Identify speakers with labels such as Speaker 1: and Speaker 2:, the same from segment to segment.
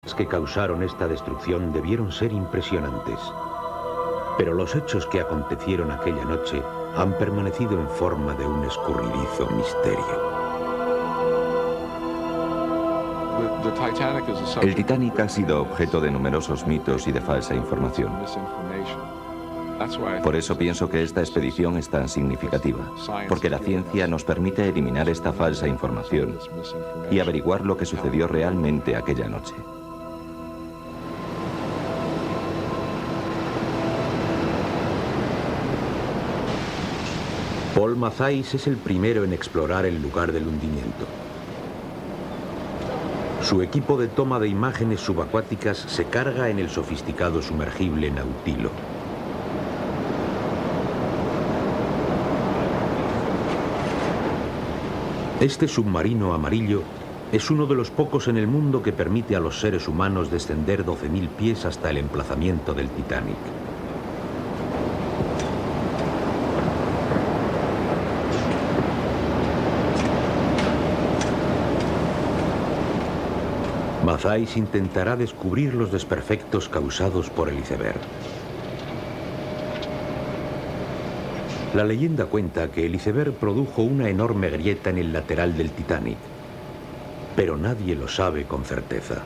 Speaker 1: Las que causaron esta destrucción debieron ser impresionantes. Pero los hechos que acontecieron aquella noche han permanecido en forma de un escurridizo misterio.
Speaker 2: El Titanic ha sido objeto de numerosos mitos y de falsa información. Por eso pienso que esta expedición es tan significativa, porque la ciencia nos permite eliminar esta falsa información y averiguar lo que sucedió realmente aquella noche.
Speaker 1: Paul Matthijs es el primero en explorar el lugar del hundimiento. Su equipo de toma de imágenes subacuáticas se carga en el sofisticado sumergible Nautilo. Este submarino amarillo es uno de los pocos en el mundo que permite a los seres humanos descender 12.000 pies hasta el emplazamiento del Titanic. Matthijs intentará descubrir los desperfectos causados por el iceberg. La leyenda cuenta que el iceberg produjo una enorme grieta en el lateral del Titanic, pero nadie lo sabe con certeza.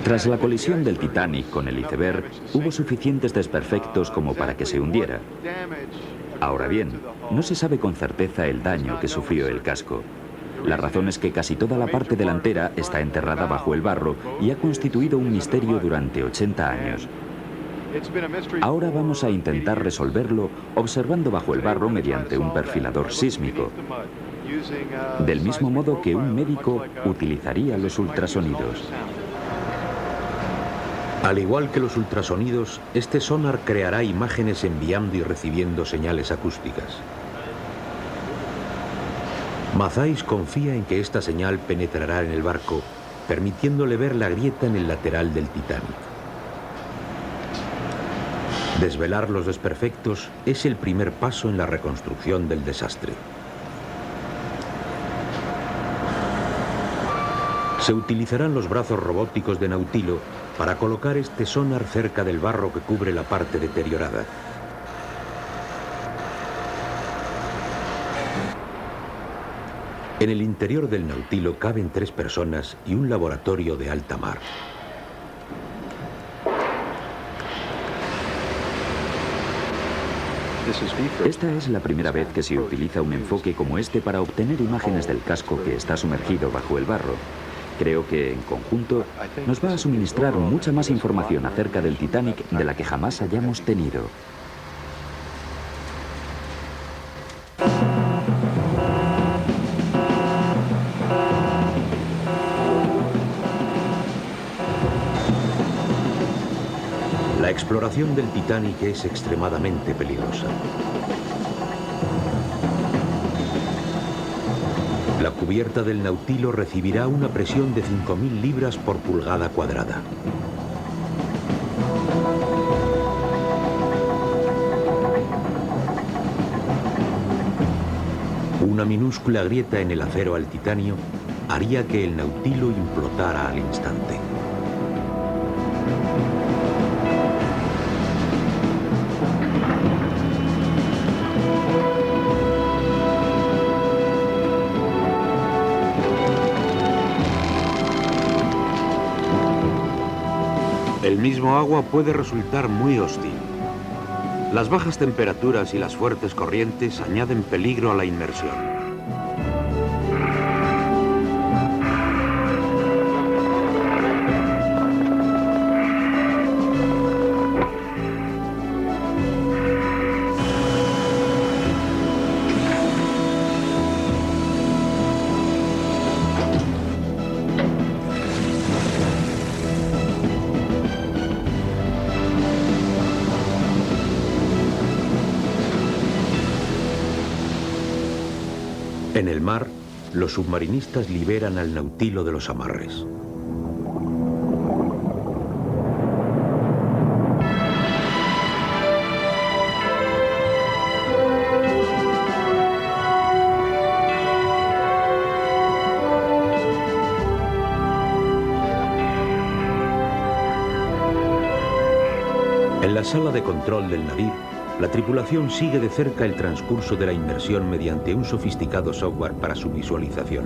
Speaker 3: Tras la colisión del Titanic con el iceberg, hubo suficientes desperfectos como para que se hundiera. Ahora bien, no se sabe con certeza el daño que sufrió el casco. La razón es que casi toda la parte delantera está enterrada bajo el barro y ha constituido un misterio durante 80 años. Ahora vamos a intentar resolverlo observando bajo el barro mediante un perfilador sísmico, del mismo modo que un médico utilizaría los ultrasonidos.
Speaker 1: Al igual que los ultrasonidos, este sonar creará imágenes enviando y recibiendo señales acústicas. Matthijs confía en que esta señal penetrará en el barco, permitiéndole ver la grieta en el lateral del Titanic. Desvelar los desperfectos es el primer paso en la reconstrucción del desastre. Se utilizarán los brazos robóticos de Nautilo para colocar este sonar cerca del barro que cubre la parte deteriorada. En el interior del Nautilo caben 3 personas y un laboratorio de alta mar.
Speaker 3: Esta es la primera vez que se utiliza un enfoque como este para obtener imágenes del casco que está sumergido bajo el barro. Creo que, en conjunto, nos va a suministrar mucha más información acerca del Titanic de la que jamás hayamos tenido.
Speaker 1: La exploración del Titanic es extremadamente peligrosa. La cubierta del Nautilo recibirá una presión de 5.000 libras por pulgada cuadrada. Una minúscula grieta en el acero al titanio haría que el Nautilo implotara al instante. El mismo agua puede resultar muy hostil. Las bajas temperaturas y las fuertes corrientes añaden peligro a la inmersión. En el mar, los submarinistas liberan al Nautilo de los amarres. En la sala de control del navío, la tripulación sigue de cerca el transcurso de la inmersión mediante un sofisticado software para su visualización.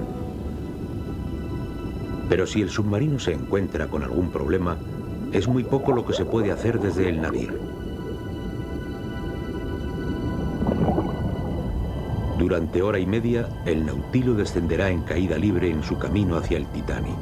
Speaker 1: Pero si el submarino se encuentra con algún problema, es muy poco lo que se puede hacer desde el navío. Durante hora y media, el Nautilo descenderá en caída libre en su camino hacia el Titanic.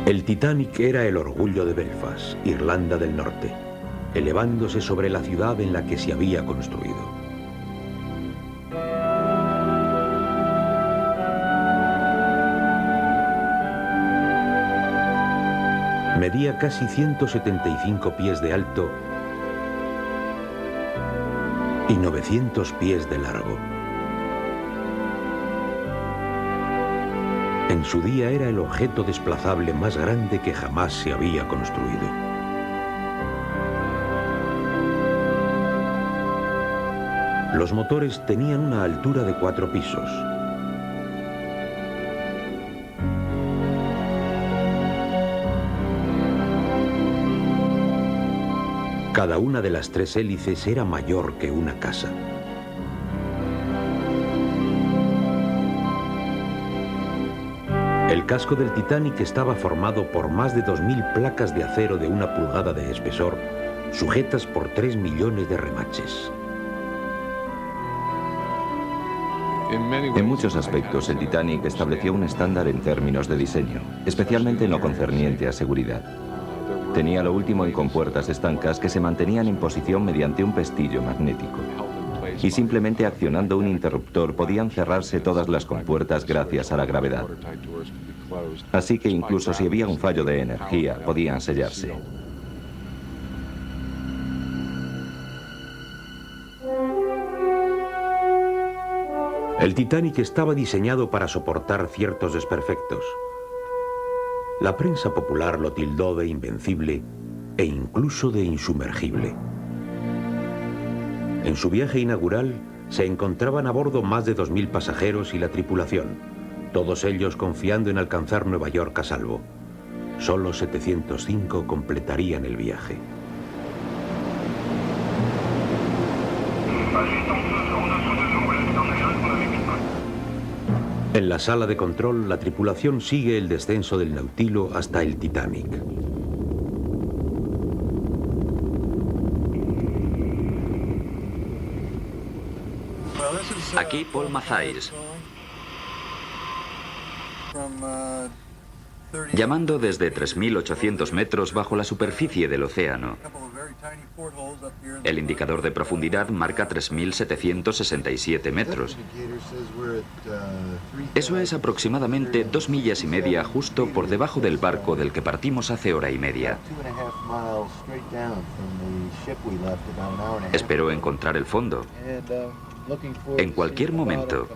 Speaker 1: El Titanic era el orgullo de Belfast, Irlanda del Norte, elevándose sobre la ciudad en la que se había construido. Medía casi 175 pies de alto y 900 pies de largo. En su día era el objeto desplazable más grande que jamás se había construido. Los motores tenían una altura de 4 pisos. Cada una de las 3 hélices era mayor que una casa. El casco del Titanic estaba formado por más de 2000 placas de acero de 1 pulgada de espesor, sujetas por 3 millones de remaches.
Speaker 2: En muchos aspectos, el Titanic estableció un estándar en términos de diseño, especialmente en lo concerniente a seguridad. Tenía lo último en compuertas estancas que se mantenían en posición mediante un pestillo magnético. Y simplemente accionando un interruptor podían cerrarse todas las compuertas gracias a la gravedad. Así que incluso si había un fallo de energía, podían sellarse.
Speaker 1: El Titanic estaba diseñado para soportar ciertos desperfectos. La prensa popular lo tildó de invencible e incluso de insumergible. En su viaje inaugural se encontraban a bordo más de 2000 pasajeros y la tripulación, todos ellos confiando en alcanzar Nueva York a salvo. Solo 705 completarían el viaje. En la sala de control, la tripulación sigue el descenso del Nautilo hasta el Titanic.
Speaker 3: Aquí Paul Matthijs, llamando desde 3.800 metros bajo la superficie del océano. El indicador de profundidad marca 3.767 metros. Eso es aproximadamente 2,5 millas justo por debajo del barco del que partimos hace hora y media. Espero encontrar el fondo. En cualquier momento.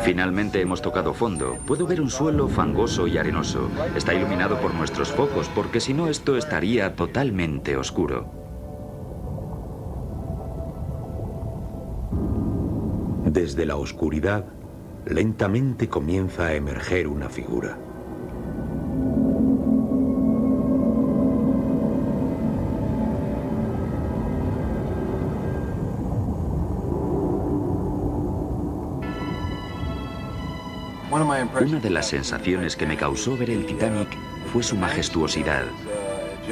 Speaker 3: Finalmente hemos tocado fondo. Puedo ver un suelo fangoso y arenoso. Está iluminado por nuestros focos, porque si no esto estaría totalmente oscuro.
Speaker 1: Desde la oscuridad, lentamente comienza a emerger una figura.
Speaker 3: Una de las sensaciones que me causó ver el Titanic fue su majestuosidad.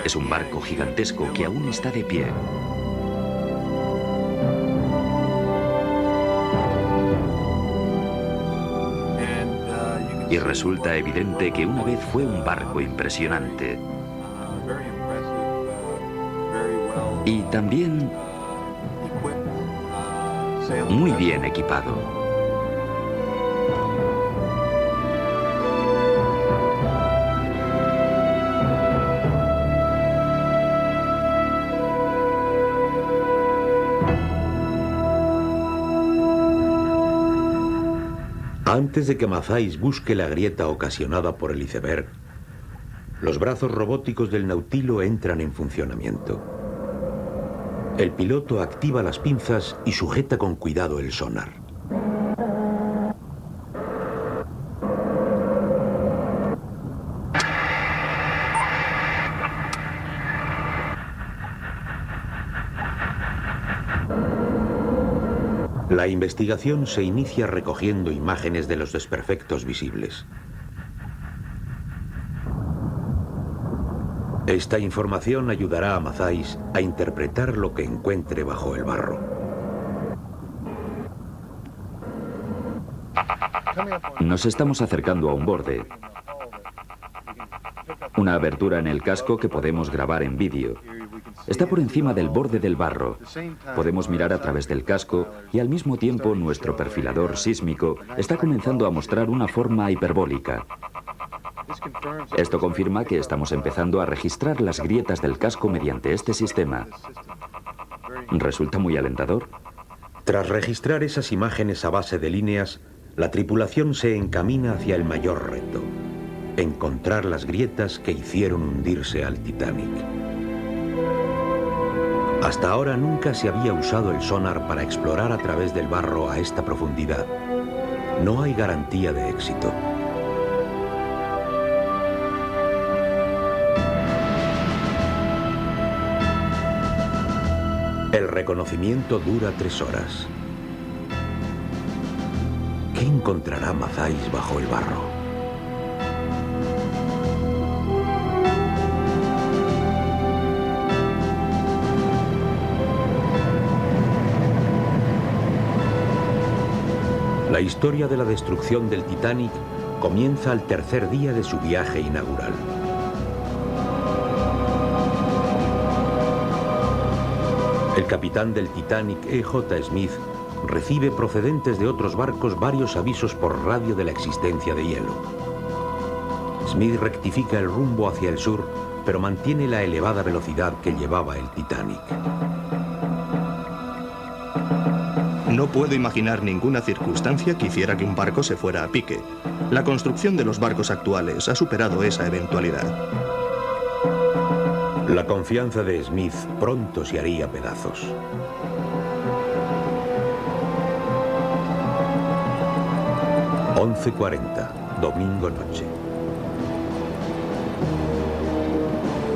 Speaker 3: Es un barco gigantesco que aún está de pie. Y resulta evidente que una vez fue un barco impresionante. Y también muy bien equipado.
Speaker 1: Antes de que Matthijs busque la grieta ocasionada por el iceberg, los brazos robóticos del Nautilo entran en funcionamiento. El piloto activa las pinzas y sujeta con cuidado el sonar. La investigación se inicia recogiendo imágenes de los desperfectos visibles. Esta información ayudará a Matthijs a interpretar lo que encuentre bajo el barro.
Speaker 3: Nos estamos acercando a un borde. Una abertura en el casco que podemos grabar en vídeo. Está por encima del borde del barro. Podemos mirar a través del casco y al mismo tiempo nuestro perfilador sísmico está comenzando a mostrar una forma hiperbólica. Esto confirma que estamos empezando a registrar las grietas del casco mediante este sistema. ¿Resulta muy alentador?
Speaker 1: Tras registrar esas imágenes a base de líneas, la tripulación se encamina hacia el mayor reto: encontrar las grietas que hicieron hundirse al Titanic. Hasta ahora nunca se había usado el sonar para explorar a través del barro a esta profundidad. No hay garantía de éxito. El reconocimiento dura 3 horas. ¿Qué encontrará Matthijs bajo el barro? La historia de la destrucción del Titanic comienza al tercer día de su viaje inaugural. El capitán del Titanic, E.J. Smith, recibe procedentes de otros barcos varios avisos por radio de la existencia de hielo. Smith rectifica el rumbo hacia el sur, pero mantiene la elevada velocidad que llevaba el Titanic.
Speaker 4: No puedo imaginar ninguna circunstancia que hiciera que un barco se fuera a pique. La construcción de los barcos actuales ha superado esa eventualidad.
Speaker 1: La confianza de Smith pronto se haría pedazos. (11:40, domingo noche).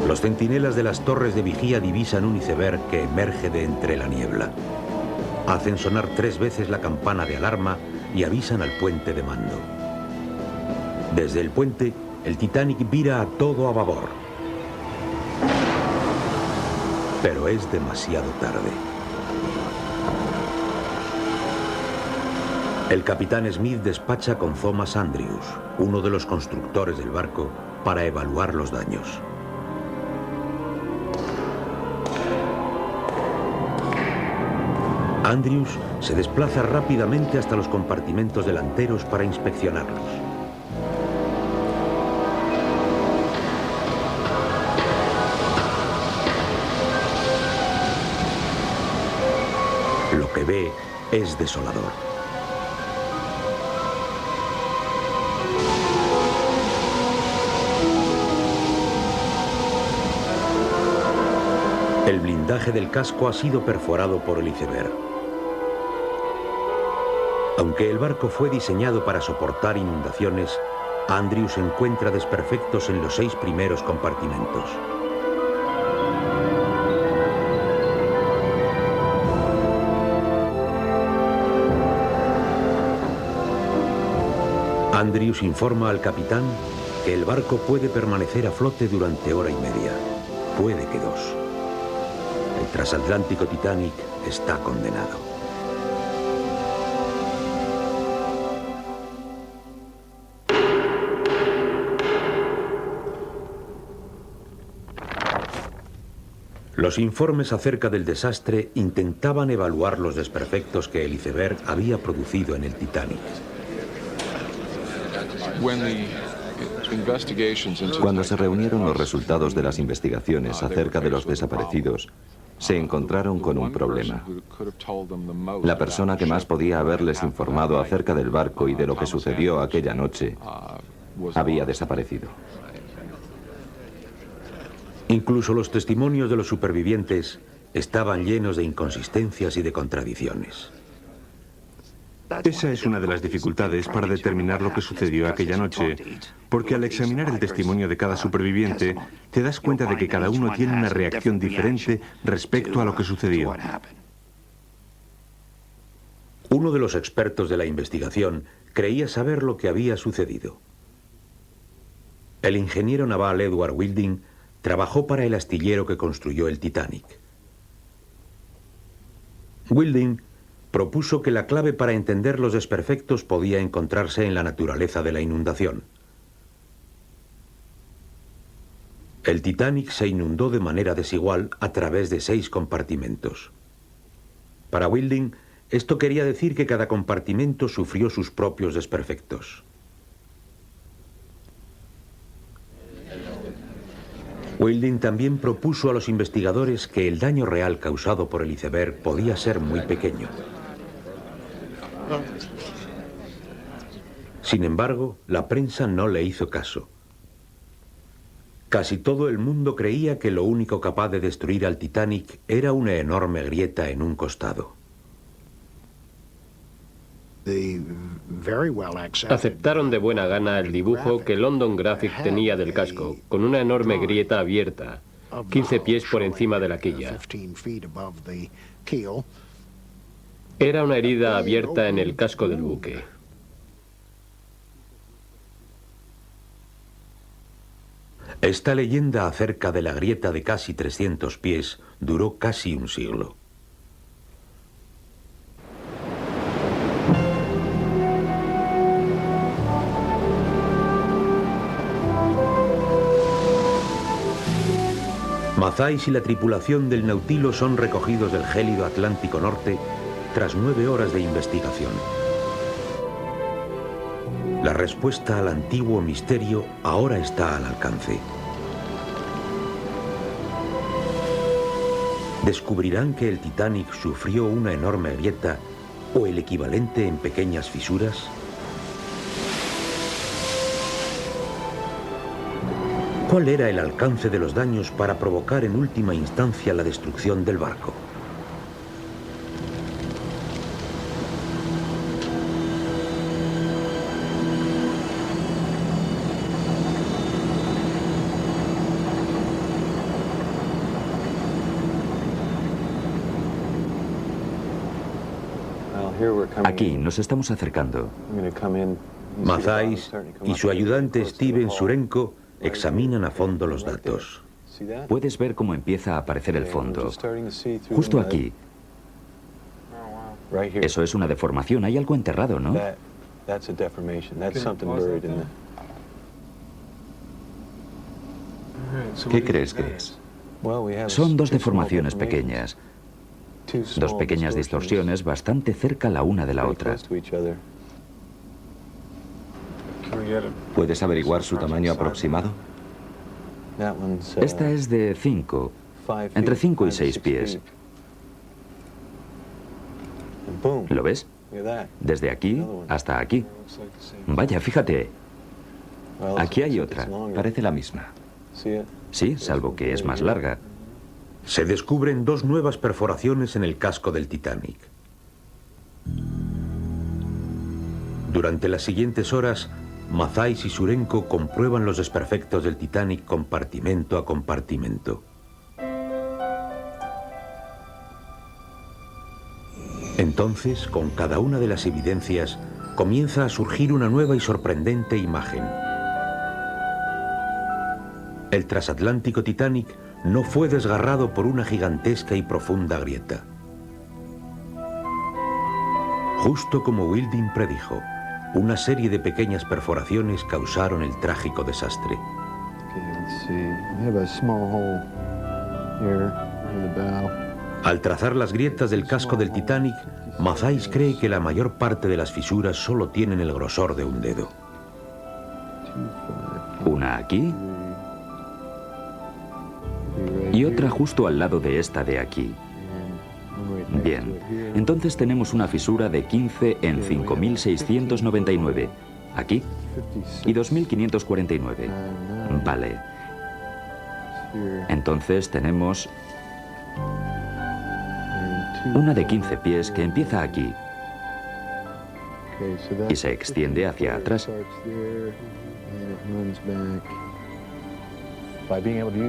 Speaker 1: Los centinelas de las torres de vigía divisan un iceberg que emerge de entre la niebla. Hacen sonar 3 veces la campana de alarma y avisan al puente de mando. Desde el puente, el Titanic vira a todo a babor. Pero es demasiado tarde. El capitán Smith despacha con Thomas Andrews, uno de los constructores del barco, para evaluar los daños. Andrews se desplaza rápidamente hasta los compartimentos delanteros para inspeccionarlos. Lo que ve es desolador. El blindaje del casco ha sido perforado por el iceberg. Aunque el barco fue diseñado para soportar inundaciones, Andrews encuentra desperfectos en los 6 primeros compartimentos. Andrews informa al capitán que el barco puede permanecer a flote durante 1 hora y media. Puede que 2. El transatlántico Titanic está condenado. Los informes acerca del desastre intentaban evaluar los desperfectos que el iceberg había producido en el Titanic.
Speaker 2: Cuando se reunieron los resultados de las investigaciones acerca de los desaparecidos, se encontraron con un problema. La persona que más podía haberles informado acerca del barco y de lo que sucedió aquella noche había desaparecido.
Speaker 1: Incluso los testimonios de los supervivientes estaban llenos de inconsistencias y de contradicciones.
Speaker 5: Esa es una de las dificultades para determinar lo que sucedió aquella noche, porque al examinar el testimonio de cada superviviente, te das cuenta de que cada uno tiene una reacción diferente respecto a lo que sucedió.
Speaker 1: Uno de los expertos de la investigación creía saber lo que había sucedido. El ingeniero naval Edward Wilding trabajó para el astillero que construyó el Titanic. Wilding propuso que la clave para entender los desperfectos podía encontrarse en la naturaleza de la inundación. El Titanic se inundó de manera desigual a través de 6 compartimentos. Para Wilding, esto quería decir que cada compartimento sufrió sus propios desperfectos. Wilding también propuso a los investigadores que el daño real causado por el iceberg podía ser muy pequeño. Sin embargo, la prensa no le hizo caso. Casi todo el mundo creía que lo único capaz de destruir al Titanic era una enorme grieta en un costado.
Speaker 6: Aceptaron de buena gana el dibujo que London Graphic tenía del casco, con una enorme grieta abierta, 15 pies por encima de la quilla. Era una herida abierta en el casco del buque.
Speaker 1: Esta leyenda acerca de la grieta de casi 300 pies duró casi un siglo. Matthijs y la tripulación del Nautilus son recogidos del gélido Atlántico Norte tras 9 horas de investigación. La respuesta al antiguo misterio ahora está al alcance. ¿Descubrirán que el Titanic sufrió una enorme grieta o el equivalente en pequeñas fisuras? ¿Cuál era el alcance de los daños para provocar en última instancia la destrucción del barco?
Speaker 3: Aquí nos estamos acercando.
Speaker 1: Matthijs y su ayudante Steven Surenko examinan a fondo los datos.
Speaker 3: Puedes ver cómo empieza a aparecer el fondo. Justo aquí. Eso es una deformación. Hay algo enterrado, ¿no?
Speaker 2: ¿Qué crees que es?
Speaker 3: Son 2 deformaciones pequeñas. 2 pequeñas distorsiones bastante cerca la una de la otra.
Speaker 2: ¿Puedes averiguar su tamaño aproximado?
Speaker 3: Esta es de 5, entre 5 y 6 pies. ¿Lo ves? Desde aquí hasta aquí. Vaya, fíjate. Aquí hay otra.
Speaker 2: Parece la misma.
Speaker 3: Sí, salvo que es más larga.
Speaker 1: Se descubren 2 nuevas perforaciones en el casco del Titanic. Durante las siguientes horas, Matthijs y Surenko comprueban los desperfectos del Titanic compartimento a compartimento. Entonces, con cada una de las evidencias, comienza a surgir una nueva y sorprendente imagen. El transatlántico Titanic no fue desgarrado por una gigantesca y profunda grieta. Justo como Wilding predijo, una serie de pequeñas perforaciones causaron el trágico desastre. Al trazar las grietas del casco del Titanic, Matthijs cree que la mayor parte de las fisuras solo tienen el grosor de un dedo.
Speaker 3: Una aquí y otra justo al lado de esta de aquí. Bien, entonces tenemos una fisura de 15 en 5.699, aquí, y 2.549. Vale. Entonces tenemos una de 15 pies que empieza aquí y se extiende hacia atrás.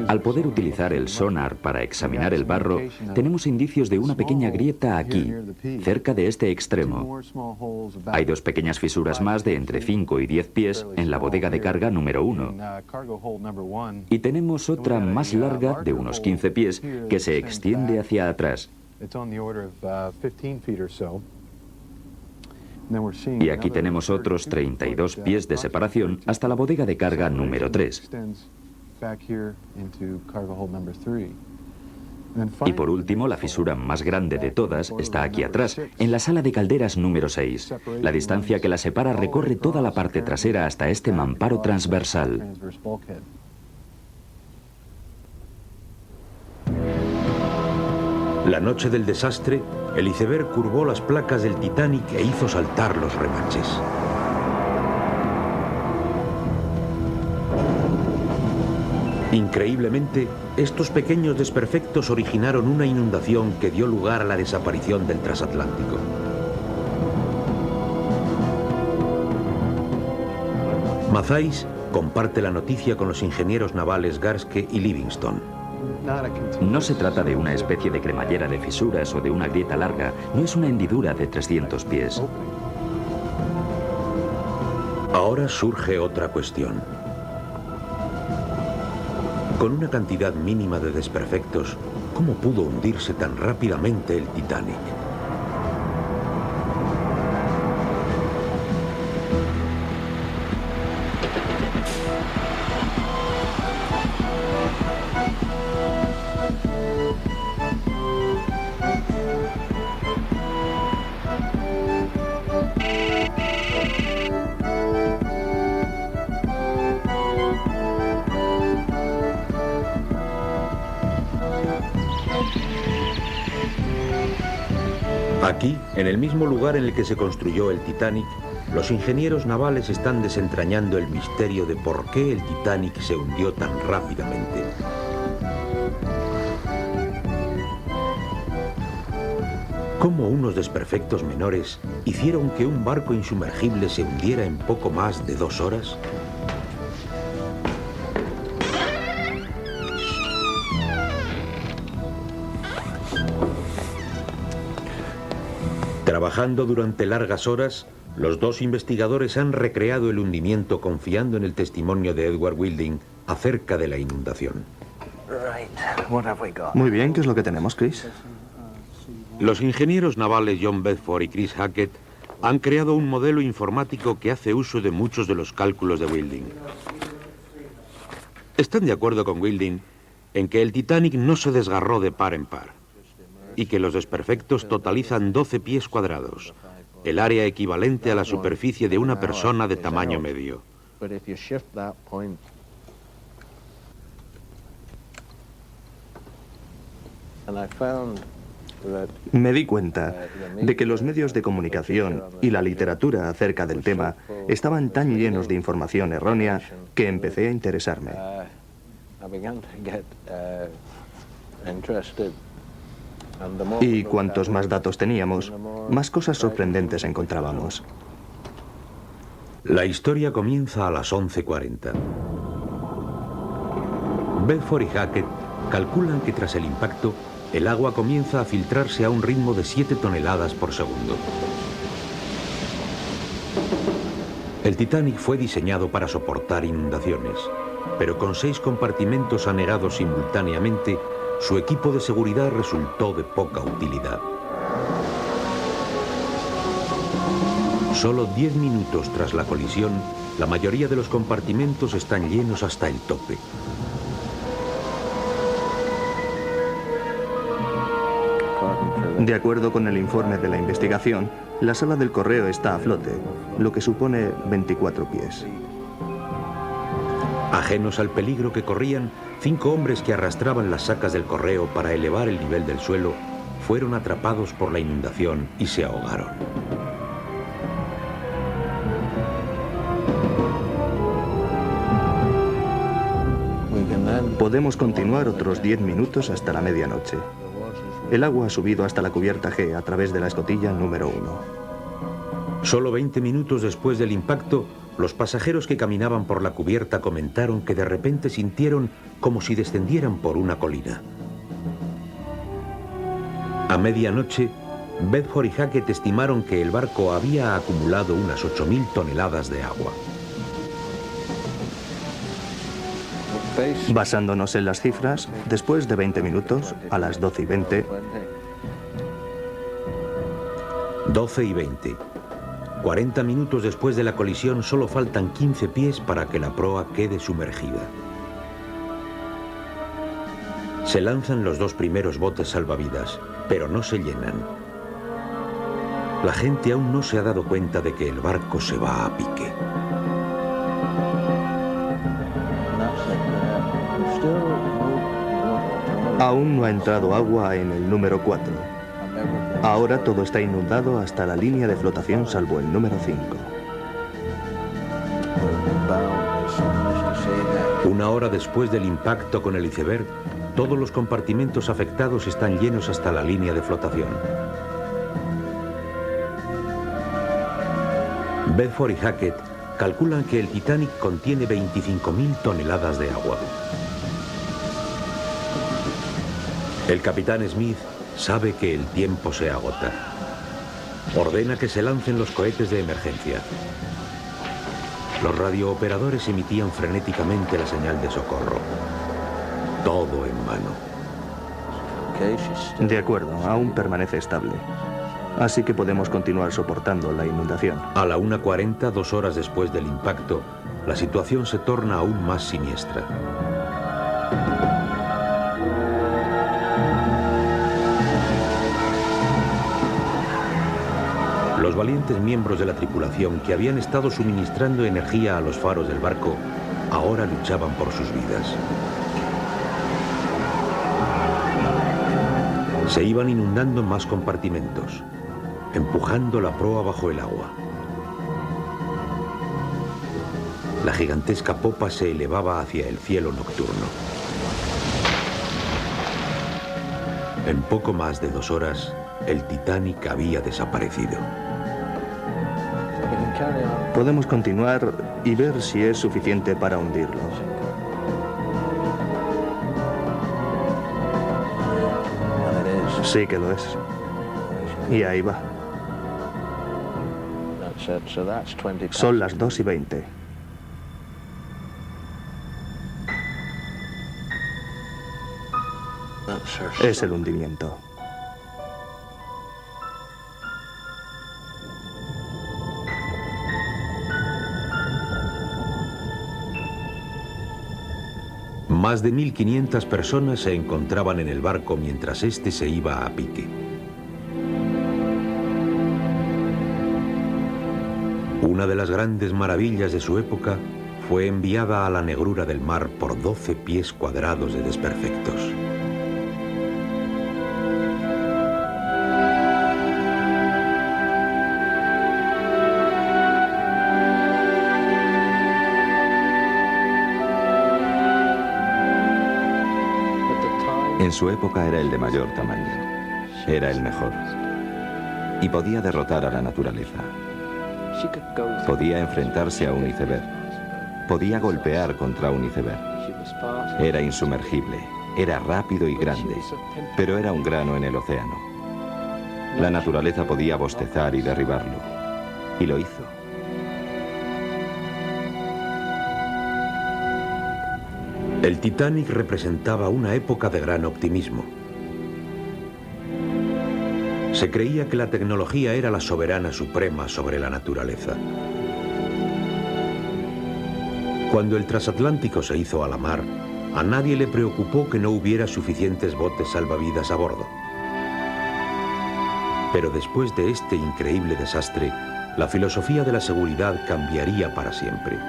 Speaker 3: Al poder utilizar el sonar para examinar el barro, tenemos indicios de una pequeña grieta aquí, cerca de este extremo. Hay dos pequeñas fisuras más de entre 5 y 10 pies en la bodega de carga número 1. Y tenemos otra más larga, de unos 15 pies, que se extiende hacia atrás. Y aquí tenemos otros 32 pies de separación hasta la bodega de carga número 3. Y por último, la fisura más grande de todas está aquí atrás, en la sala de calderas número 6. La distancia que la separa recorre toda la parte trasera hasta este mamparo transversal.
Speaker 1: La noche del desastre, el iceberg curvó las placas del Titanic e hizo saltar los remaches. Increíblemente, estos pequeños desperfectos originaron una inundación que dio lugar a la desaparición del transatlántico. Matthijs comparte la noticia con los ingenieros navales Garske y Livingston.
Speaker 3: No se trata de una especie de cremallera de fisuras o de una grieta larga, no es una hendidura de 300 pies.
Speaker 1: Ahora surge otra cuestión. Con una cantidad mínima de desperfectos, ¿cómo pudo hundirse tan rápidamente el Titanic? Aquí, en el mismo lugar en el que se construyó el Titanic, los ingenieros navales están desentrañando el misterio de por qué el Titanic se hundió tan rápidamente. ¿Cómo unos desperfectos menores hicieron que un barco insumergible se hundiera en poco más de 2 horas? Trabajando durante largas horas, los dos investigadores han recreado el hundimiento confiando en el testimonio de Edward Wilding acerca de la inundación.
Speaker 4: Muy bien, ¿qué es lo que tenemos, Chris?
Speaker 1: Los ingenieros navales John Bedford y Chris Hackett han creado un modelo informático que hace uso de muchos de los cálculos de Wilding. Están de acuerdo con Wilding en que el Titanic no se desgarró de par en par y que los desperfectos totalizan 12 pies cuadrados, el área equivalente a la superficie de una persona de tamaño medio.
Speaker 4: Me di cuenta de que los medios de comunicación y la literatura acerca del tema estaban tan llenos de información errónea que empecé a interesarme. Y cuantos más datos teníamos, más cosas sorprendentes encontrábamos.
Speaker 1: La historia comienza a las 11:40. Bedford y Hackett calculan que tras el impacto, el agua comienza a filtrarse a un ritmo de 7 toneladas por segundo. El Titanic fue diseñado para soportar inundaciones, pero con 6 compartimentos anegados simultáneamente, su equipo de seguridad resultó de poca utilidad. Solo 10 minutos tras la colisión, la mayoría de los compartimentos están llenos hasta el tope.
Speaker 4: De acuerdo con el informe de la investigación, la sala del correo está a flote, lo que supone 24 pies.
Speaker 1: Ajenos al peligro que corrían, 5 hombres que arrastraban las sacas del correo para elevar el nivel del suelo fueron atrapados por la inundación y se ahogaron.
Speaker 4: Podemos continuar otros 10 minutos hasta la medianoche. El agua ha subido hasta la cubierta G a través de la escotilla número 1.
Speaker 1: Solo 20 minutos después del impacto, los pasajeros que caminaban por la cubierta comentaron que de repente sintieron como si descendieran por una colina. A medianoche, Bedford y Hackett estimaron que el barco había acumulado unas 8.000 toneladas de agua.
Speaker 4: Basándonos en las cifras, después de 20 minutos, a las 12:20...
Speaker 1: 12:20. 40 minutos después de la colisión solo faltan 15 pies para que la proa quede sumergida. Se lanzan los 2 primeros botes salvavidas, pero no se llenan. La gente aún no se ha dado cuenta de que el barco se va a pique.
Speaker 4: Aún no ha entrado agua en el número 4. Ahora todo está inundado hasta la línea de flotación salvo el número 5.
Speaker 1: Una hora después del impacto con el iceberg, todos los compartimentos afectados están llenos hasta la línea de flotación. Bedford y Hackett calculan que el Titanic contiene 25.000 toneladas de agua. El capitán Smith sabe que el tiempo se agota. Ordena que se lancen los cohetes de emergencia. Los radiooperadores emitían frenéticamente la señal de socorro. Todo en vano.
Speaker 4: De acuerdo, aún permanece estable. Así que podemos continuar soportando la inundación.
Speaker 1: A la 1:40, 2 horas después del impacto, la situación se torna aún más siniestra. Los valientes miembros de la tripulación que habían estado suministrando energía a los faros del barco ahora luchaban por sus vidas. Se iban inundando más compartimentos, empujando la proa bajo el agua. La gigantesca popa se elevaba hacia el cielo nocturno. En poco más de 2 horas, el Titanic había desaparecido.
Speaker 4: Podemos continuar y ver si es suficiente para hundirlo. Sí que lo es. Y ahí va. Son las 2:20. Es el hundimiento.
Speaker 1: Más de 1.500 personas se encontraban en el barco mientras este se iba a pique. Una de las grandes maravillas de su época fue enviada a la negrura del mar por 12 pies cuadrados de desperfectos.
Speaker 2: En su época era el de mayor tamaño. Era el mejor. Y podía derrotar a la naturaleza. Podía enfrentarse a un iceberg. Podía golpear contra un iceberg. Era insumergible. Era rápido y grande. Pero era un grano en el océano. La naturaleza podía bostezar y derribarlo. Y lo hizo.
Speaker 1: El Titanic representaba una época de gran optimismo. Se creía que la tecnología era la soberana suprema sobre la naturaleza. Cuando el transatlántico se hizo a la mar, a nadie le preocupó que no hubiera suficientes botes salvavidas a bordo. Pero después de este increíble desastre, la filosofía de la seguridad cambiaría para siempre.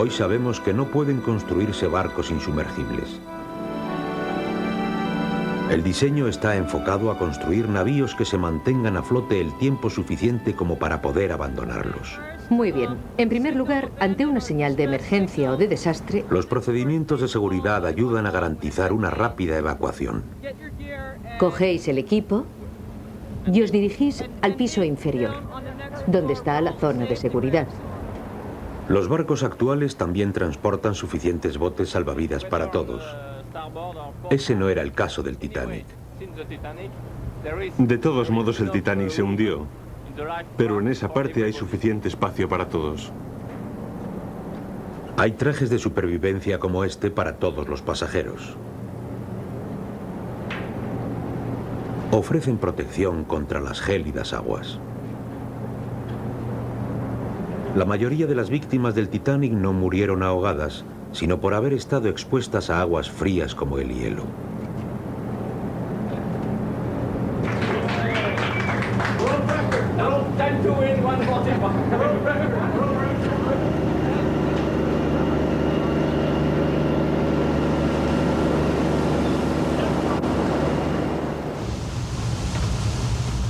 Speaker 1: Hoy sabemos que no pueden construirse barcos insumergibles. El diseño está enfocado a construir navíos que se mantengan a flote el tiempo suficiente como para poder abandonarlos.
Speaker 7: Muy bien. En primer lugar, ante una señal de emergencia o de desastre,
Speaker 1: Los procedimientos de seguridad ayudan a garantizar una rápida evacuación.
Speaker 7: cogéis el equipo y os dirigís al piso inferior, donde está la zona de seguridad.
Speaker 1: Los barcos actuales también transportan suficientes botes salvavidas para todos. Ese no era el caso del Titanic.
Speaker 5: De todos modos, el Titanic se hundió, pero en esa parte hay suficiente espacio para todos.
Speaker 1: Hay trajes de supervivencia como este para todos los pasajeros. Ofrecen protección contra las gélidas aguas. La mayoría de las víctimas del Titanic no murieron ahogadas, sino por haber estado expuestas a aguas frías como el hielo.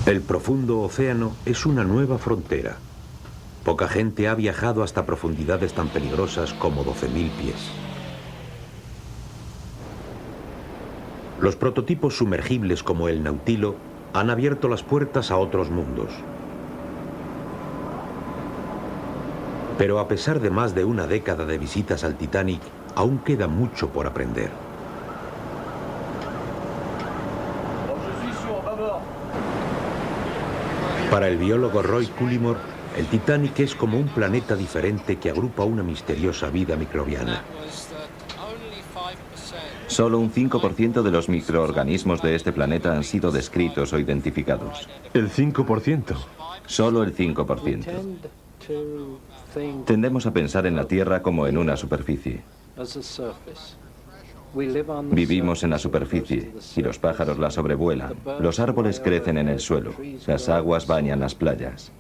Speaker 1: El profundo océano es una nueva frontera. Poca gente ha viajado hasta profundidades tan peligrosas como 12.000 pies. Los prototipos sumergibles como el Nautilo han abierto las puertas a otros mundos. Pero a pesar de más de una década de visitas al Titanic, aún queda mucho por aprender. Para el biólogo Roy Cullimore, el Titanic es como un planeta diferente que agrupa una misteriosa vida microbiana.
Speaker 2: Solo un 5% de los microorganismos de este planeta han sido descritos o identificados.
Speaker 5: ¿El 5%?
Speaker 2: Solo el 5%. Tendemos a pensar en la Tierra como en una superficie. Vivimos en la superficie y los pájaros la sobrevuelan. Los árboles crecen en el suelo. Las aguas bañan las playas.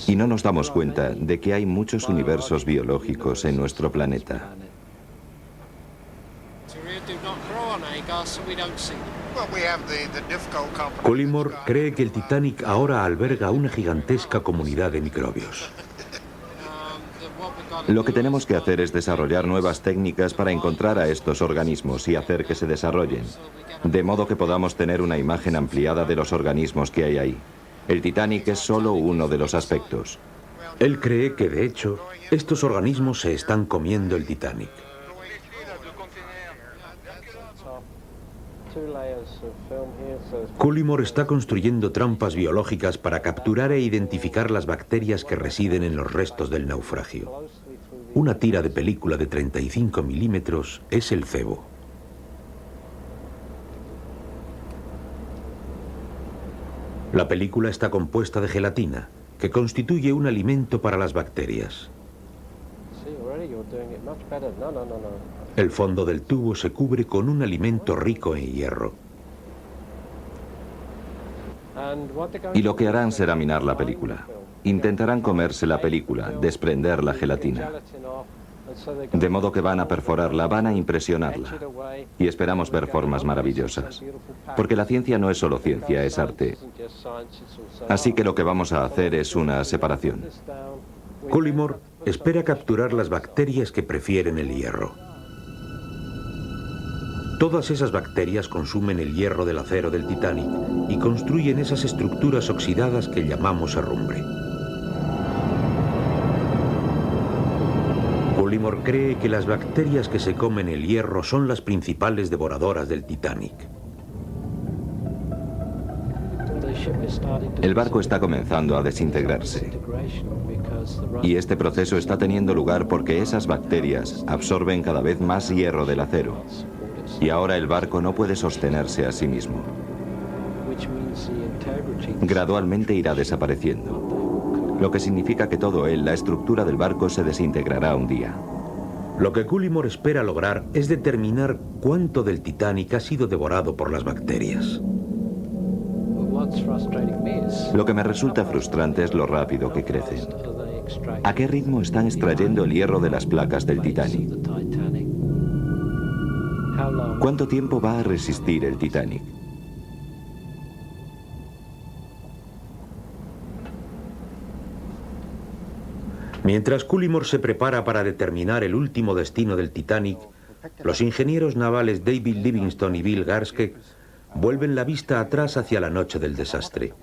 Speaker 2: Y no nos damos cuenta de que hay muchos universos biológicos en nuestro planeta.
Speaker 1: Cullimore cree que el Titanic ahora alberga una gigantesca comunidad de microbios.
Speaker 2: Lo que tenemos que hacer es desarrollar nuevas técnicas para encontrar a estos organismos y hacer que se desarrollen, de modo que podamos tener una imagen ampliada de los organismos que hay ahí. El Titanic es solo uno de los aspectos.
Speaker 1: Él cree que, de hecho, estos organismos se están comiendo el Titanic. Cullimore está construyendo trampas biológicas para capturar e identificar las bacterias que residen en los restos del naufragio. Una tira de película de 35 milímetros es el cebo. La película está compuesta de gelatina, que constituye un alimento para las bacterias. El fondo del tubo se cubre con un alimento rico en hierro.
Speaker 2: Y lo que harán será minar la película. Intentarán comerse la película, desprender la gelatina. De modo que van a perforarla, van a impresionarla. Y esperamos ver formas maravillosas. Porque la ciencia no es solo ciencia, es arte. Así que lo que vamos a hacer es una separación.
Speaker 1: Cullimore espera capturar las bacterias que prefieren el hierro. Todas esas bacterias consumen el hierro del acero del Titanic y construyen esas estructuras oxidadas que llamamos herrumbre. Cullimore cree que las bacterias que se comen el hierro son las principales devoradoras del Titanic.
Speaker 2: El barco está comenzando a desintegrarse. Y este proceso está teniendo lugar porque esas bacterias absorben cada vez más hierro del acero. Y ahora el barco no puede sostenerse a sí mismo. Gradualmente irá desapareciendo. Lo que significa que todo él, la estructura del barco, se desintegrará un día.
Speaker 1: Lo que Cullimore espera lograr es determinar cuánto del Titanic ha sido devorado por las bacterias.
Speaker 2: Lo que me resulta frustrante es lo rápido que crecen. ¿A qué ritmo están extrayendo el hierro de las placas del Titanic? ¿Cuánto tiempo va a resistir el Titanic?
Speaker 1: Mientras Cullimore se prepara para determinar el último destino del Titanic, los ingenieros navales David Livingstone y Bill Garsky vuelven la vista atrás hacia la noche del desastre.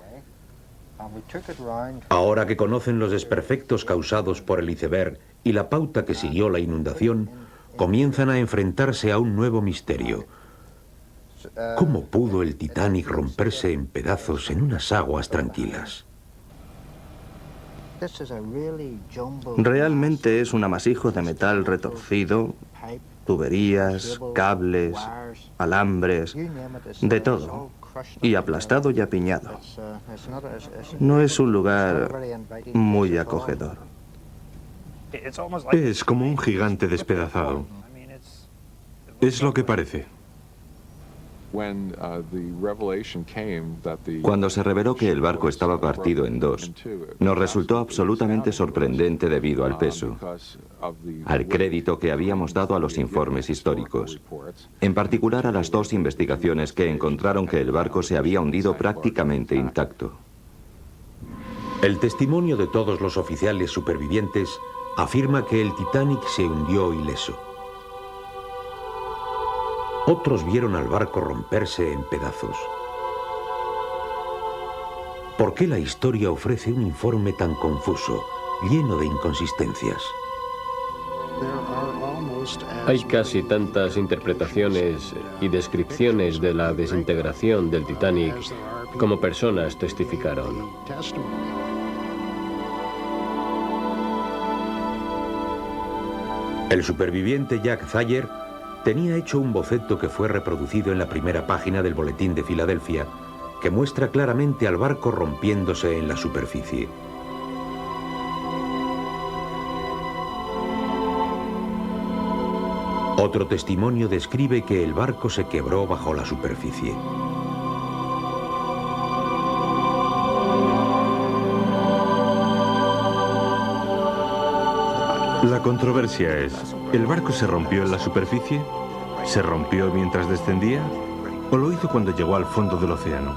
Speaker 1: Ahora que conocen los desperfectos causados por el iceberg y la pauta que siguió la inundación, comienzan a enfrentarse a un nuevo misterio. ¿Cómo pudo el Titanic romperse en pedazos en unas aguas tranquilas?
Speaker 4: Realmente es un amasijo de metal retorcido, tuberías, cables, alambres, de todo, y aplastado y apiñado. No es un lugar muy acogedor.
Speaker 5: Es como un gigante despedazado. Es lo que parece.
Speaker 2: Cuando se reveló que el barco estaba partido en dos, nos resultó absolutamente sorprendente debido al peso, al crédito que habíamos dado a los informes históricos, en particular a las dos investigaciones que encontraron que el barco se había hundido prácticamente intacto.
Speaker 1: El testimonio de todos los oficiales supervivientes afirma que el Titanic se hundió ileso. Otros vieron al barco romperse en pedazos. ¿Por qué la historia ofrece un informe tan confuso, lleno de inconsistencias?
Speaker 6: Hay casi tantas interpretaciones y descripciones de la desintegración del Titanic como personas testificaron.
Speaker 1: El superviviente Jack Thayer tenía hecho un boceto que fue reproducido en la primera página del Boletín de Filadelfia, que muestra claramente al barco rompiéndose en la superficie. Otro testimonio describe que el barco se quebró bajo la superficie.
Speaker 5: La controversia es, ¿el barco se rompió en la superficie? ¿Se rompió mientras descendía? ¿O lo hizo cuando llegó al fondo del océano?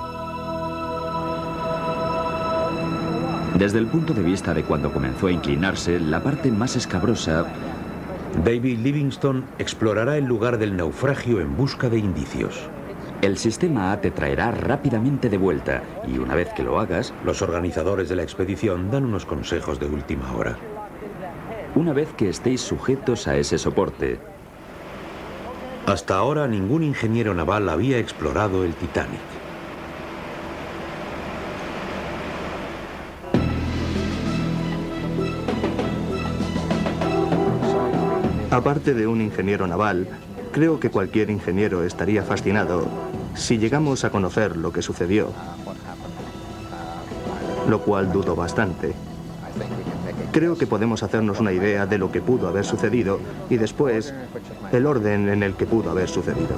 Speaker 3: Desde el punto de vista de cuando comenzó a inclinarse, la parte más escabrosa...
Speaker 1: David Livingstone explorará el lugar del naufragio en busca de indicios.
Speaker 3: El sistema A te traerá rápidamente de vuelta, y una vez que lo hagas...
Speaker 1: Los organizadores de la expedición dan unos consejos de última hora.
Speaker 3: Una vez que estéis sujetos a ese soporte.
Speaker 1: Hasta ahora ningún ingeniero naval había explorado el Titanic.
Speaker 4: Aparte de un ingeniero naval, creo que cualquier ingeniero estaría fascinado si llegamos a conocer lo que sucedió, lo cual dudo bastante. Creo que podemos hacernos una idea de lo que pudo haber sucedido y después el orden en el que pudo haber sucedido.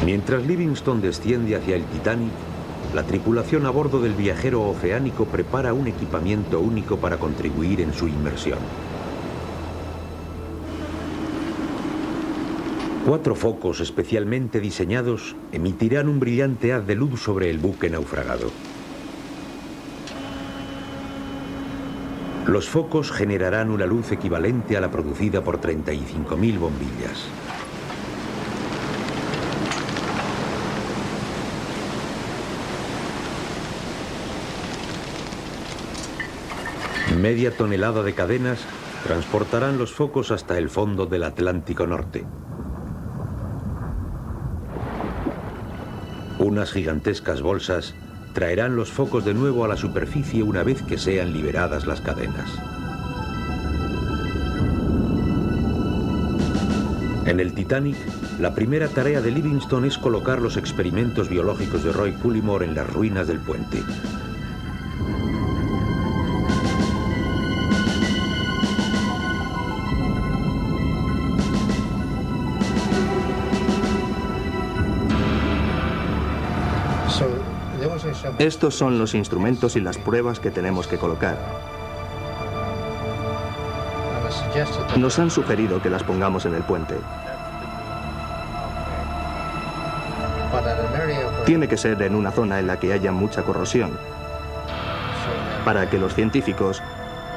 Speaker 1: Mientras Livingstone desciende hacia el Titanic, la tripulación a bordo del viajero oceánico prepara un equipamiento único para contribuir en su inmersión. 4 focos especialmente diseñados emitirán un brillante haz de luz sobre el buque naufragado. Los focos generarán una luz equivalente a la producida por 35.000 bombillas. Media tonelada de cadenas transportarán los focos hasta el fondo del Atlántico Norte. Unas gigantescas bolsas traerán los focos de nuevo a la superficie una vez que sean liberadas las cadenas. En el Titanic, la primera tarea de Livingstone es colocar los experimentos biológicos de Roy Cullimore en las ruinas del puente.
Speaker 4: Estos son los instrumentos y las pruebas que tenemos que colocar. Nos han sugerido que las pongamos en el puente. Tiene que ser en una zona en la que haya mucha corrosión, para que los científicos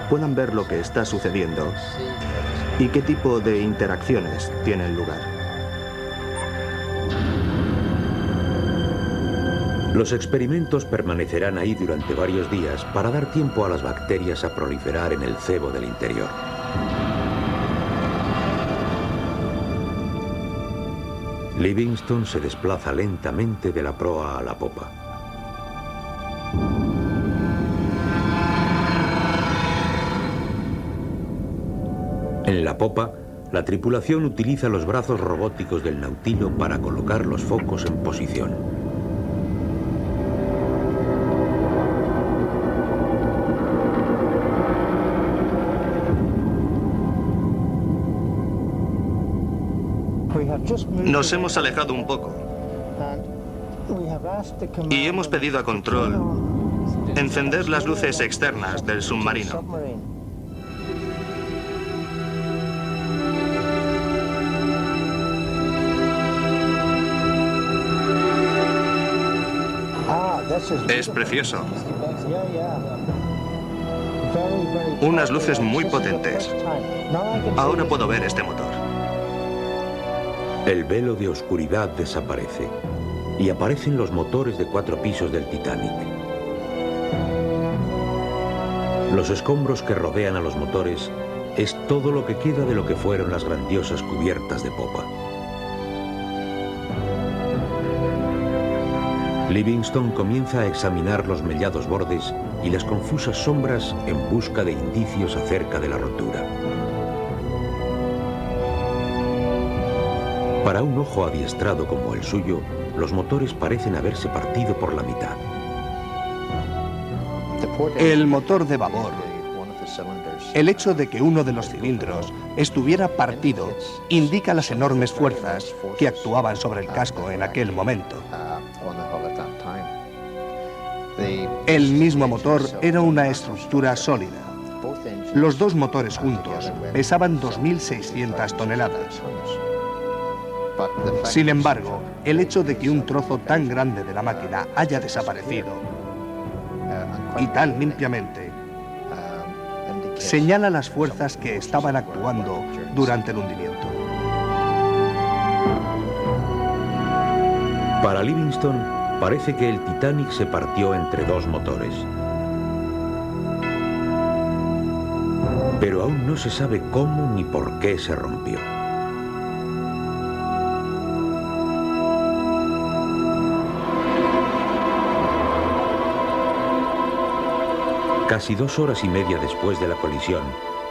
Speaker 4: puedan ver lo que está sucediendo y qué tipo de interacciones tienen lugar.
Speaker 1: Los experimentos permanecerán ahí durante varios días para dar tiempo a las bacterias a proliferar en el cebo del interior. Livingstone se desplaza lentamente de la proa a la popa. En la popa, la tripulación utiliza los brazos robóticos del Nautilo para colocar los focos en posición.
Speaker 4: Nos hemos alejado un poco y hemos pedido a control encender las luces externas del submarino. Es precioso. Unas luces muy potentes. Ahora puedo ver este motor.
Speaker 1: El velo de oscuridad desaparece y aparecen los motores de 4 pisos del Titanic. Los escombros que rodean a los motores es todo lo que queda de lo que fueron las grandiosas cubiertas de popa. Livingstone comienza a examinar los mellados bordes y las confusas sombras en busca de indicios acerca de la rotura. Para un ojo adiestrado como el suyo, los motores parecen haberse partido por la mitad.
Speaker 8: El motor de babor. El hecho de que uno de los cilindros estuviera partido indica las enormes fuerzas que actuaban sobre el casco en aquel momento. El mismo motor era una estructura sólida. Los dos motores juntos pesaban 2.600 toneladas. Sin embargo, el hecho de que un trozo tan grande de la máquina haya desaparecido, y tan limpiamente, señala las fuerzas que estaban actuando durante el hundimiento.
Speaker 1: Para Livingstone, parece que el Titanic se partió entre 2 motores. Pero aún no se sabe cómo ni por qué se rompió. Casi 2 horas y media después de la colisión,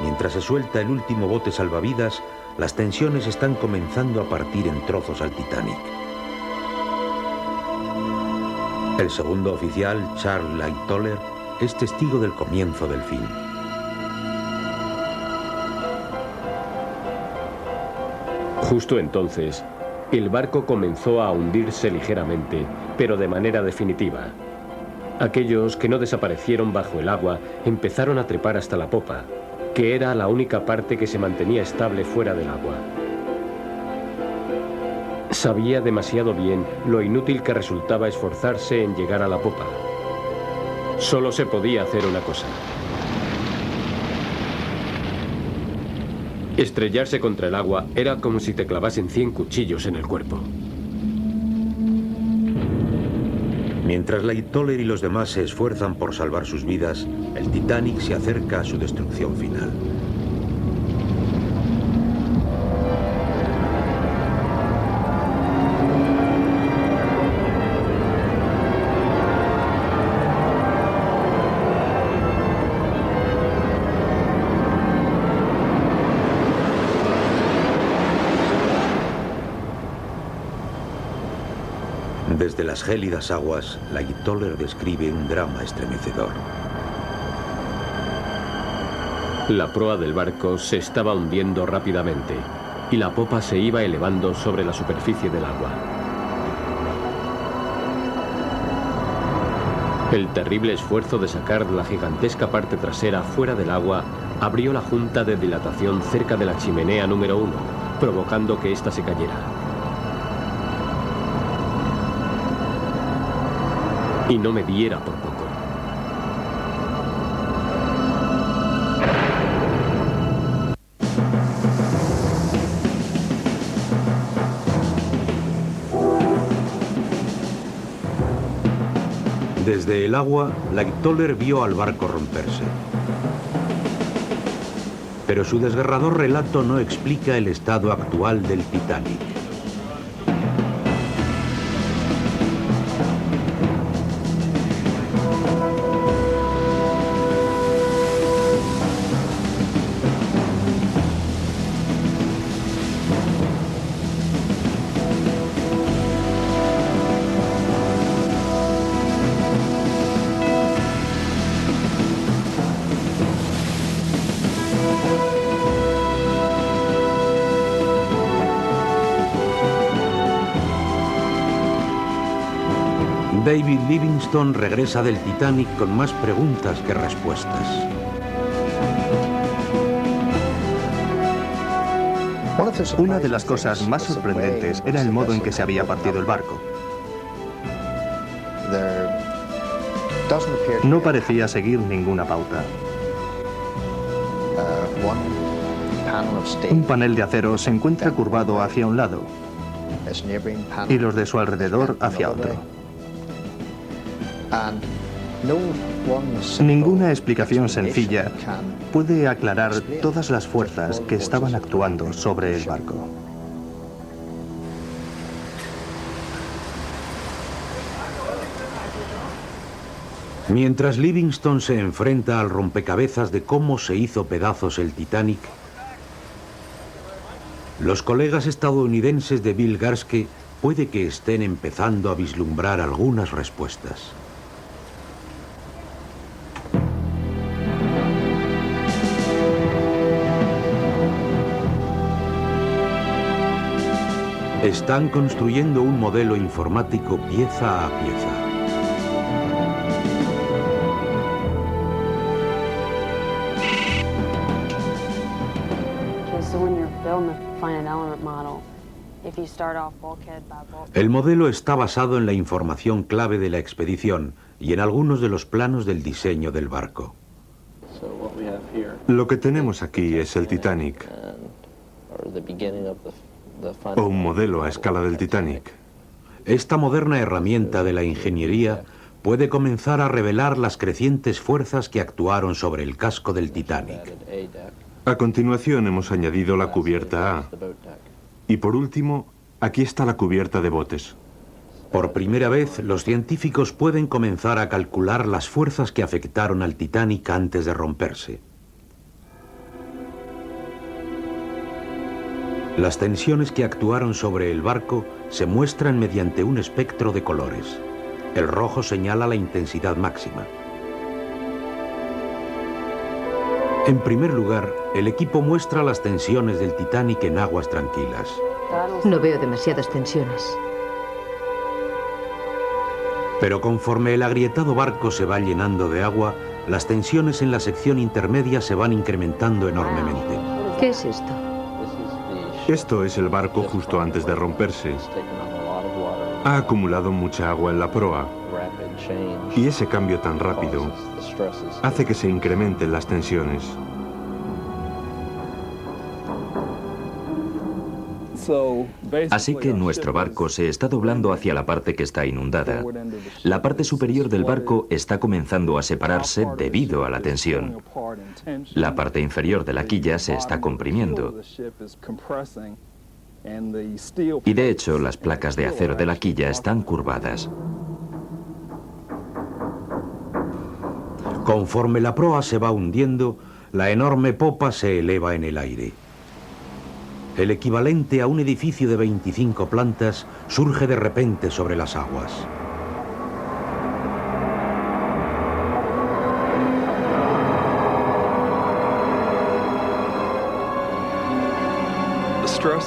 Speaker 1: mientras se suelta el último bote salvavidas, las tensiones están comenzando a partir en trozos al Titanic. El segundo oficial, Charles Lightoller, es testigo del comienzo del fin.
Speaker 6: Justo entonces, el barco comenzó a hundirse ligeramente, pero de manera definitiva. Aquellos que no desaparecieron bajo el agua empezaron a trepar hasta la popa, que era la única parte que se mantenía estable fuera del agua. Sabía demasiado bien lo inútil que resultaba esforzarse en llegar a la popa. Solo se podía hacer una cosa: estrellarse contra el agua era como si te clavasen 100 cuchillos en el cuerpo.
Speaker 1: Mientras Lightoller y los demás se esfuerzan por salvar sus vidas, el Titanic se acerca a su destrucción final. Desde las gélidas aguas, Lightoller describe un drama estremecedor.
Speaker 6: La proa del barco se estaba hundiendo rápidamente y la popa se iba elevando sobre la superficie del agua. El terrible esfuerzo de sacar la gigantesca parte trasera fuera del agua abrió la junta de dilatación cerca de la chimenea número 1, provocando que ésta se cayera. Y no me diera por poco.
Speaker 1: Desde el agua, Lightoller vio al barco romperse. Pero su desgarrador relato no explica el estado actual del Titanic. David Livingstone regresa del Titanic con más preguntas que respuestas.
Speaker 8: Una de las cosas más sorprendentes era el modo en que se había partido el barco. No parecía seguir ninguna pauta. Un panel de acero se encuentra curvado hacia un lado y los de su alrededor hacia otro. Ninguna explicación sencilla puede aclarar todas las fuerzas que estaban actuando sobre el barco.
Speaker 1: Mientras Livingstone se enfrenta al rompecabezas de cómo se hizo pedazos el Titanic, los colegas estadounidenses de Bill Garske puede que estén empezando a vislumbrar algunas respuestas. Están construyendo un modelo informático pieza a pieza. El modelo está basado en la información clave de la expedición y en algunos de los planos del diseño del barco.
Speaker 5: Lo que tenemos aquí es el Titanic, o un modelo a escala del Titanic.
Speaker 1: Esta moderna herramienta de la ingeniería puede comenzar a revelar las crecientes fuerzas que actuaron sobre el casco del Titanic.
Speaker 5: A continuación hemos añadido la cubierta A. Y por último, aquí está la cubierta de botes.
Speaker 1: Por primera vez, los científicos pueden comenzar a calcular las fuerzas que afectaron al Titanic antes de romperse. Las tensiones que actuaron sobre el barco se muestran mediante un espectro de colores. El rojo señala la intensidad máxima. En primer lugar, el equipo muestra las tensiones del Titanic en aguas tranquilas.
Speaker 7: No veo demasiadas tensiones.
Speaker 1: Pero conforme el agrietado barco se va llenando de agua, las tensiones en la sección intermedia se van incrementando enormemente.
Speaker 7: ¿Qué es esto?
Speaker 5: Esto es el barco justo antes de romperse. Ha acumulado mucha agua en la proa y ese cambio tan rápido hace que se incrementen las tensiones.
Speaker 3: Así que nuestro barco se está doblando hacia la parte que está inundada. La parte superior del barco está comenzando a separarse debido a la tensión. La parte inferior de la quilla se está comprimiendo. Y de hecho, las placas de acero de la quilla están curvadas.
Speaker 1: Conforme la proa se va hundiendo, la enorme popa se eleva en el aire. El equivalente a un edificio de 25 plantas surge de repente sobre las aguas.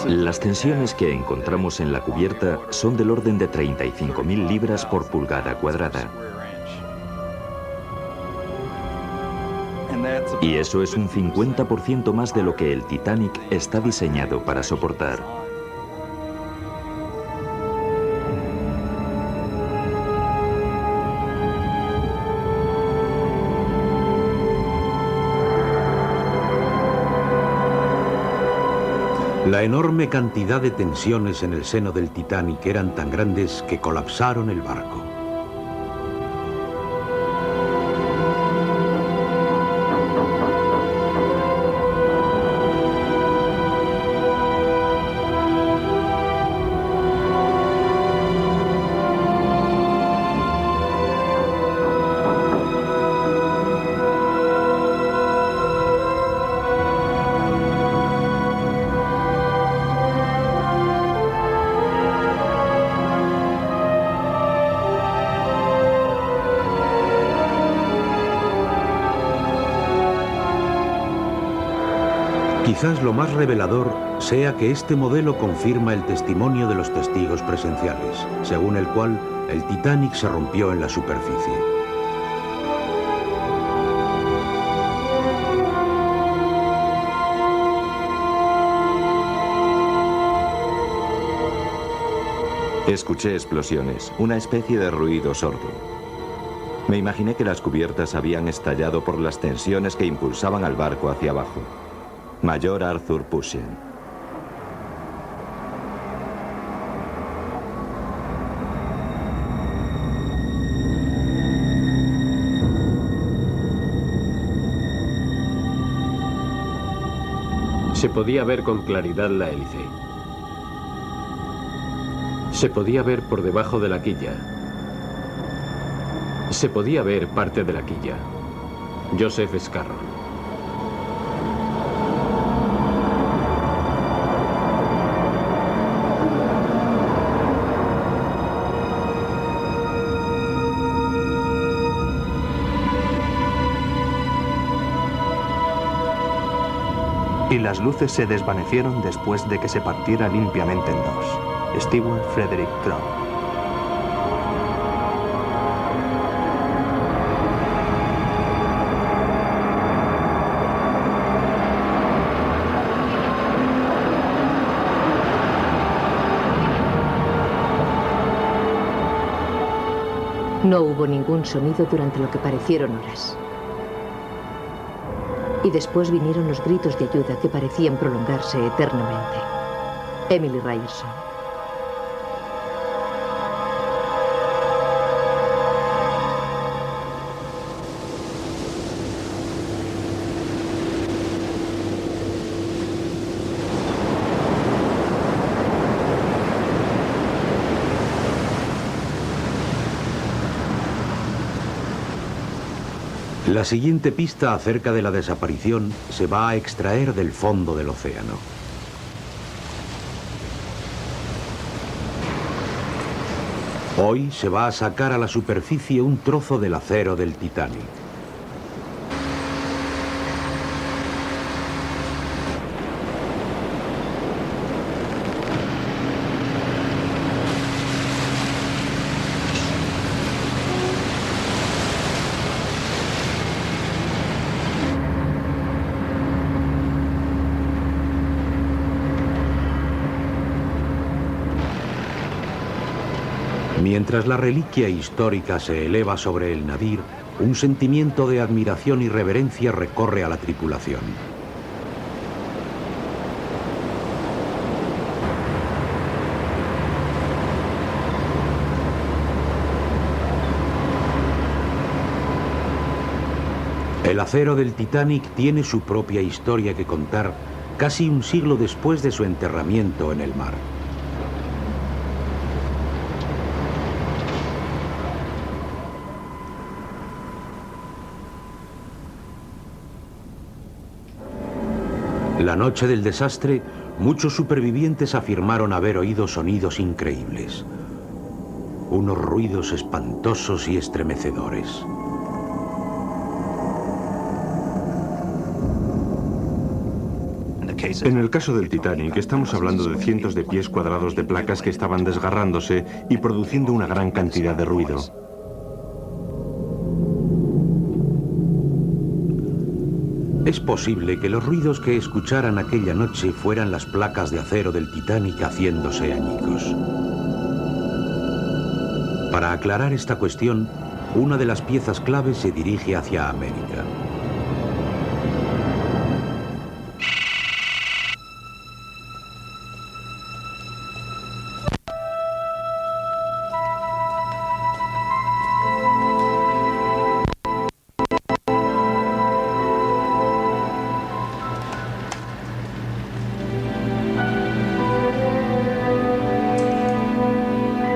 Speaker 3: Las tensiones que encontramos en la cubierta son del orden de 35.000 libras por pulgada cuadrada. Y eso es un 50% más de lo que el Titanic está diseñado para soportar.
Speaker 1: La enorme cantidad de tensiones en el seno del Titanic eran tan grandes que colapsaron el barco. Quizás lo más revelador sea que este modelo confirma el testimonio de los testigos presenciales, según el cual el Titanic se rompió en la superficie.
Speaker 2: Escuché explosiones, una especie de ruido sordo. Me imaginé que las cubiertas habían estallado por las tensiones que impulsaban al barco hacia abajo. Mayor Arthur Pushen.
Speaker 6: Se podía ver con claridad la hélice. Se podía ver por debajo de la quilla. Se podía ver parte de la quilla. Joseph Scarron.
Speaker 8: Y las luces se desvanecieron después de que se partiera limpiamente en dos. Stewart Frederick Crowe.
Speaker 7: No hubo ningún sonido durante lo que parecieron horas. Y después vinieron los gritos de ayuda que parecían prolongarse eternamente. Emily Ryerson.
Speaker 1: La siguiente pista acerca de la desaparición se va a extraer del fondo del océano. Hoy se va a sacar a la superficie un trozo del acero del Titanic. Mientras la reliquia histórica se eleva sobre el navío, un sentimiento de admiración y reverencia recorre a la tripulación. El acero del Titanic tiene su propia historia que contar casi un siglo después de su enterramiento en el mar. La noche del desastre, Muchos supervivientes afirmaron haber oído sonidos increíbles. Unos ruidos espantosos y estremecedores.
Speaker 5: En el caso del Titanic, estamos hablando de cientos de pies cuadrados de placas que estaban desgarrándose y produciendo una gran cantidad de ruido.
Speaker 1: Es posible que los ruidos que escucharan aquella noche fueran las placas de acero del Titanic haciéndose añicos. Para aclarar esta cuestión, una de las piezas clave se dirige hacia América.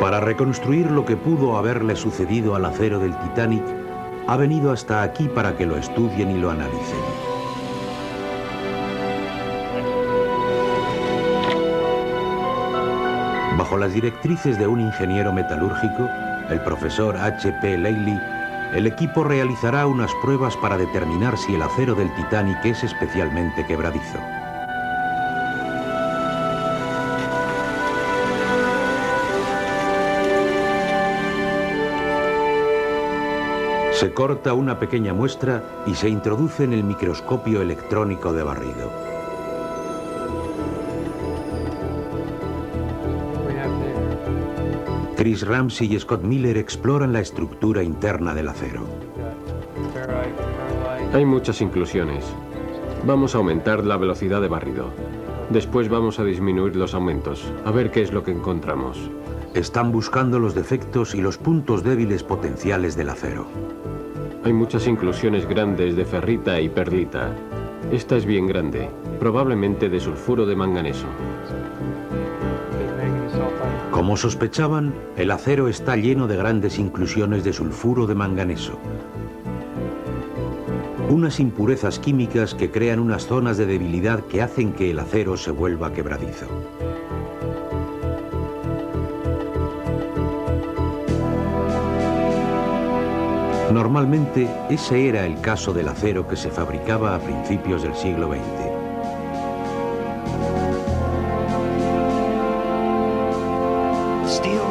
Speaker 1: Para reconstruir lo que pudo haberle sucedido al acero del Titanic, ha venido hasta aquí para que lo estudien y lo analicen. Bajo las directrices de un ingeniero metalúrgico, el profesor H.P. Leahy, el equipo realizará unas pruebas para determinar si el acero del Titanic es especialmente quebradizo. Se corta una pequeña muestra y se introduce en el microscopio electrónico de barrido. Chris Ramsey y Scott Miller exploran la estructura interna del acero.
Speaker 6: Hay muchas inclusiones. Vamos a aumentar la velocidad de barrido. Después vamos a disminuir los aumentos, a ver qué es lo que encontramos.
Speaker 1: Están buscando los defectos y los puntos débiles potenciales del acero.
Speaker 6: Hay muchas inclusiones grandes de ferrita y perlita. Esta es bien grande, probablemente de sulfuro de manganeso.
Speaker 1: Como sospechaban, el acero está lleno de grandes inclusiones de sulfuro de manganeso. Unas impurezas químicas que crean unas zonas de debilidad que hacen que el acero se vuelva quebradizo. Normalmente, ese era el caso del acero que se fabricaba a principios del siglo XX.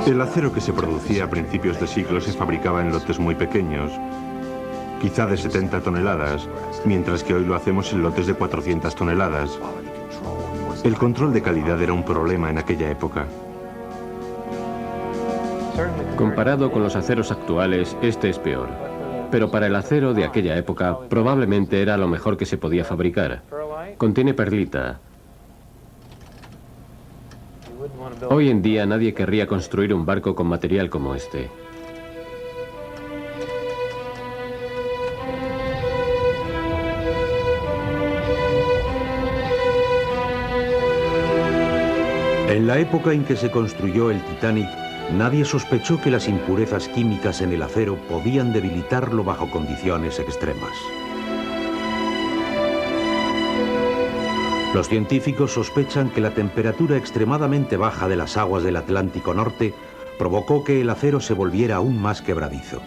Speaker 5: El acero que se producía a principios de siglo se fabricaba en lotes muy pequeños, quizá de 70 toneladas, mientras que hoy lo hacemos en lotes de 400 toneladas. El control de calidad era un problema en aquella época.
Speaker 6: Comparado con los aceros actuales, este es peor. Pero para el acero de aquella época, probablemente era lo mejor que se podía fabricar. Contiene perlita. Hoy en día nadie querría construir un barco con material como este.
Speaker 1: En la época en que se construyó el Titanic, nadie sospechó que las impurezas químicas en el acero podían debilitarlo bajo condiciones extremas. Los científicos sospechan que la temperatura extremadamente baja de las aguas del Atlántico Norte provocó que el acero se volviera aún más quebradizo.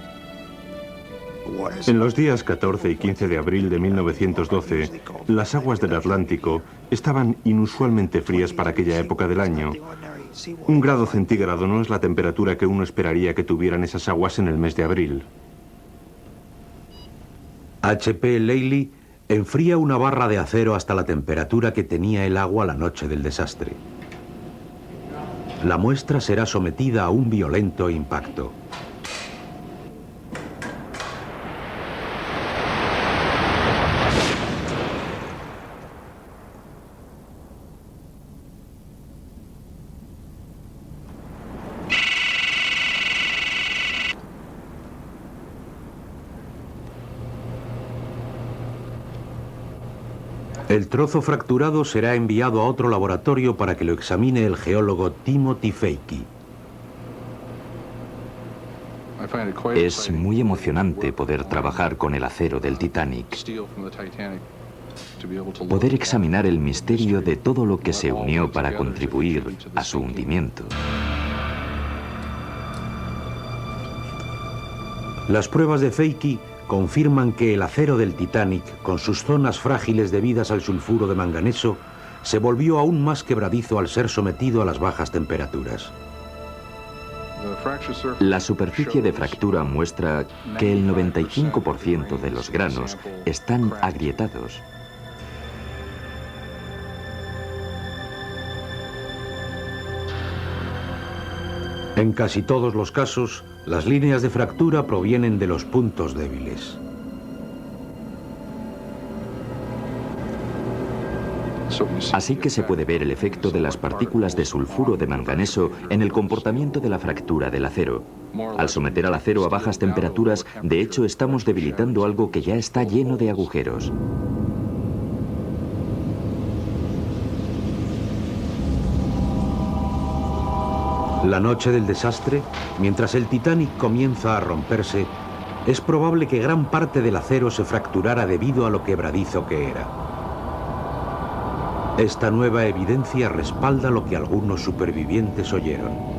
Speaker 5: En los días 14 y 15 de abril de 1912, las aguas del Atlántico estaban inusualmente frías para aquella época del año. 1 grado centígrado no es la temperatura que uno esperaría que tuvieran esas aguas en el mes de abril.
Speaker 1: H.P. Leahy enfría una barra de acero hasta la temperatura que tenía el agua la noche del desastre. La muestra será sometida a un violento impacto. El trozo fracturado será enviado a otro laboratorio para que lo examine el geólogo Timothy Fakey.
Speaker 3: Es muy emocionante poder trabajar con el acero del Titanic. Poder examinar el misterio de todo lo que se unió para contribuir a su hundimiento.
Speaker 1: Las pruebas de Feiki confirman que el acero del Titanic, con sus zonas frágiles debidas al sulfuro de manganeso, se volvió aún más quebradizo al ser sometido a las bajas temperaturas.
Speaker 3: La superficie de fractura muestra que el 95% de los granos están agrietados.
Speaker 1: En casi todos los casos, las líneas de fractura provienen de los puntos débiles.
Speaker 3: Así que se puede ver el efecto de las partículas de sulfuro de manganeso en el comportamiento de la fractura del acero. Al someter al acero a bajas temperaturas, de hecho estamos debilitando algo que ya está lleno de agujeros.
Speaker 1: La noche del desastre, mientras el Titanic comienza a romperse, es probable que gran parte del acero se fracturara debido a lo quebradizo que era. Esta nueva evidencia respalda lo que algunos supervivientes oyeron.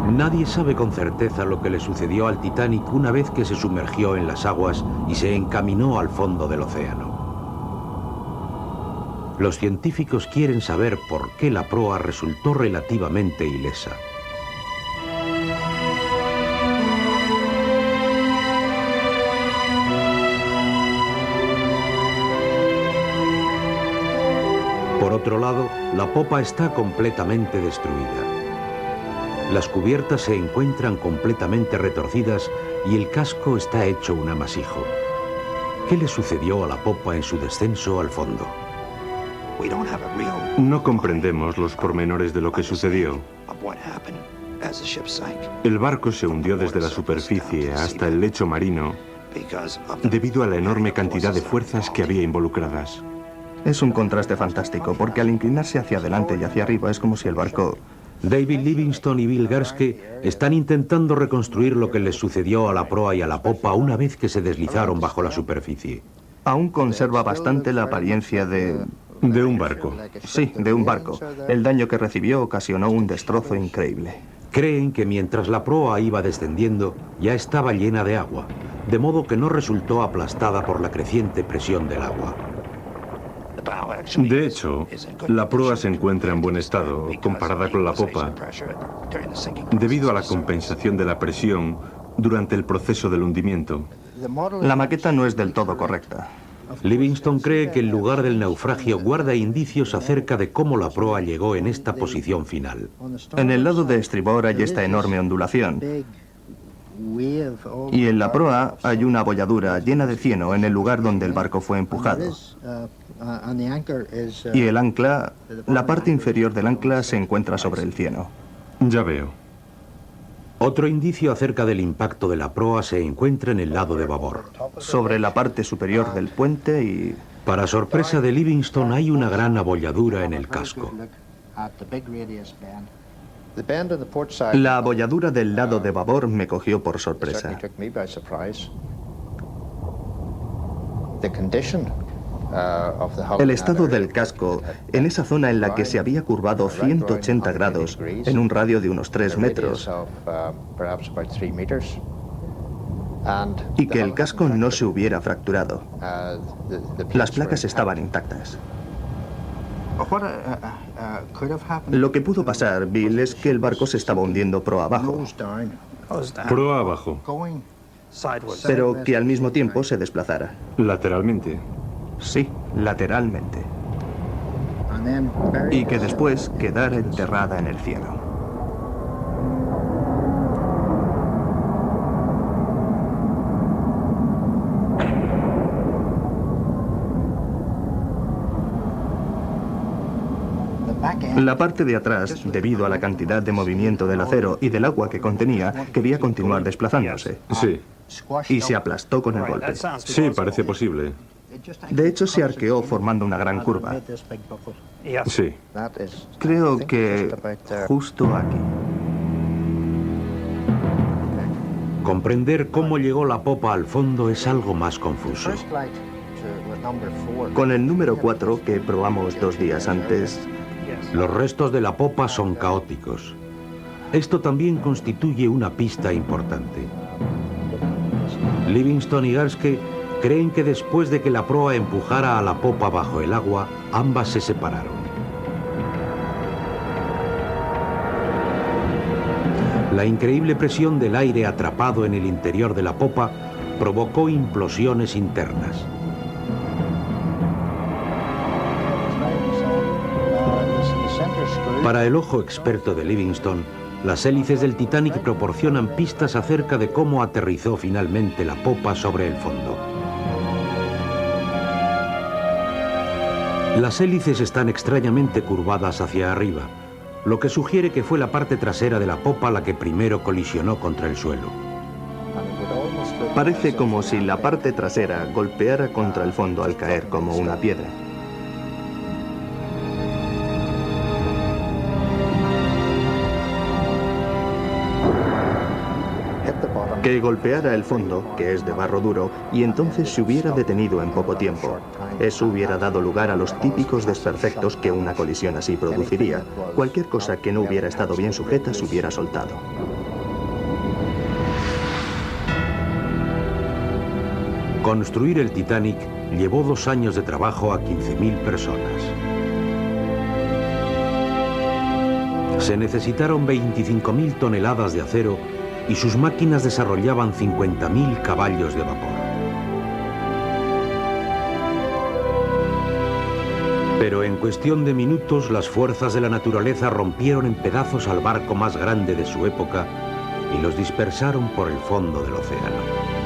Speaker 1: Nadie sabe con certeza lo que le sucedió al Titanic una vez que se sumergió en las aguas y se encaminó al fondo del océano. Los científicos quieren saber por qué la proa resultó relativamente ilesa. Por otro lado, la popa está completamente destruida. Las cubiertas se encuentran completamente retorcidas y el casco está hecho un amasijo. ¿Qué le sucedió a la popa en su descenso al fondo?
Speaker 5: No comprendemos los pormenores de lo que sucedió. El barco se hundió desde la superficie hasta el lecho marino debido a la enorme cantidad de fuerzas que había involucradas.
Speaker 4: Es un contraste fantástico, porque al inclinarse hacia adelante y hacia arriba es como si el barco...
Speaker 1: David Livingstone y Bill Garske están intentando reconstruir lo que les sucedió a la proa y a la popa una vez que se deslizaron bajo la superficie.
Speaker 4: Aún conserva bastante la apariencia de...
Speaker 5: De un barco.
Speaker 4: Sí, de un barco. El daño que recibió ocasionó un destrozo increíble.
Speaker 1: Creen que mientras la proa iba descendiendo, ya estaba llena de agua, de modo que no resultó aplastada por la creciente presión del agua.
Speaker 5: De hecho, la proa se encuentra en buen estado comparada con la popa debido a la compensación de la presión durante el proceso del hundimiento.
Speaker 4: La maqueta no es del todo correcta.
Speaker 1: Livingstone cree que el lugar del naufragio guarda indicios acerca de cómo la proa llegó en esta posición final.
Speaker 4: En el lado de estribor hay esta enorme ondulación. Y en la proa hay una abolladura llena de cieno en el lugar donde el barco fue empujado. Y el ancla, la parte inferior del ancla se encuentra sobre el cieno.
Speaker 5: Ya veo.
Speaker 1: Otro indicio acerca del impacto de la proa se encuentra en el lado de babor.
Speaker 4: Sobre la parte superior del puente y...
Speaker 1: Para sorpresa de Livingstone hay una gran abolladura en el casco.
Speaker 4: La abolladura del lado de babor me cogió por sorpresa. El estado del casco, en esa zona en la que se había curvado 180 grados en un radio de unos 3 metros, y que el casco no se hubiera fracturado. Las placas estaban intactas. Lo que pudo pasar, Bill, es que el barco se estaba hundiendo proa abajo.
Speaker 5: Proa abajo.
Speaker 4: Pero que al mismo tiempo se desplazara.
Speaker 5: Lateralmente.
Speaker 4: Sí, lateralmente. Y que después quedara enterrada en el cielo. La parte de atrás, debido a la cantidad de movimiento del acero y del agua que contenía, quería continuar desplazándose.
Speaker 5: Sí.
Speaker 4: Y se aplastó con el golpe.
Speaker 5: Sí, parece posible.
Speaker 4: De hecho, se arqueó formando una gran curva.
Speaker 5: Sí.
Speaker 4: Creo que justo aquí.
Speaker 1: Comprender cómo llegó la popa al fondo es algo más confuso.
Speaker 4: Con el número 4, que probamos 2 días antes,
Speaker 1: Los restos de la popa son caóticos. Esto también constituye una pista importante. Livingstone y Garske creen que después de que la proa empujara a la popa bajo el agua, ambas se separaron. La increíble presión del aire atrapado en el interior de la popa provocó implosiones internas. Para el ojo experto de Livingstone, las hélices del Titanic proporcionan pistas acerca de cómo aterrizó finalmente la popa sobre el fondo. Las hélices están extrañamente curvadas hacia arriba, lo que sugiere que fue la parte trasera de la popa la que primero colisionó contra el suelo.
Speaker 4: parece como si la parte trasera golpeara contra el fondo al caer como una piedra. Que golpeara el fondo, que es de barro duro, y entonces se hubiera detenido en poco tiempo. Eso hubiera dado lugar a los típicos desperfectos que una colisión así produciría. Cualquier cosa que no hubiera estado bien sujeta se hubiera soltado.
Speaker 1: Construir el Titanic llevó 2 años de trabajo a 15.000 personas. Se necesitaron 25.000 toneladas de acero y sus máquinas desarrollaban 50.000 caballos de vapor. Pero en cuestión de minutos, las fuerzas de la naturaleza rompieron en pedazos al barco más grande de su época y los dispersaron por el fondo del océano.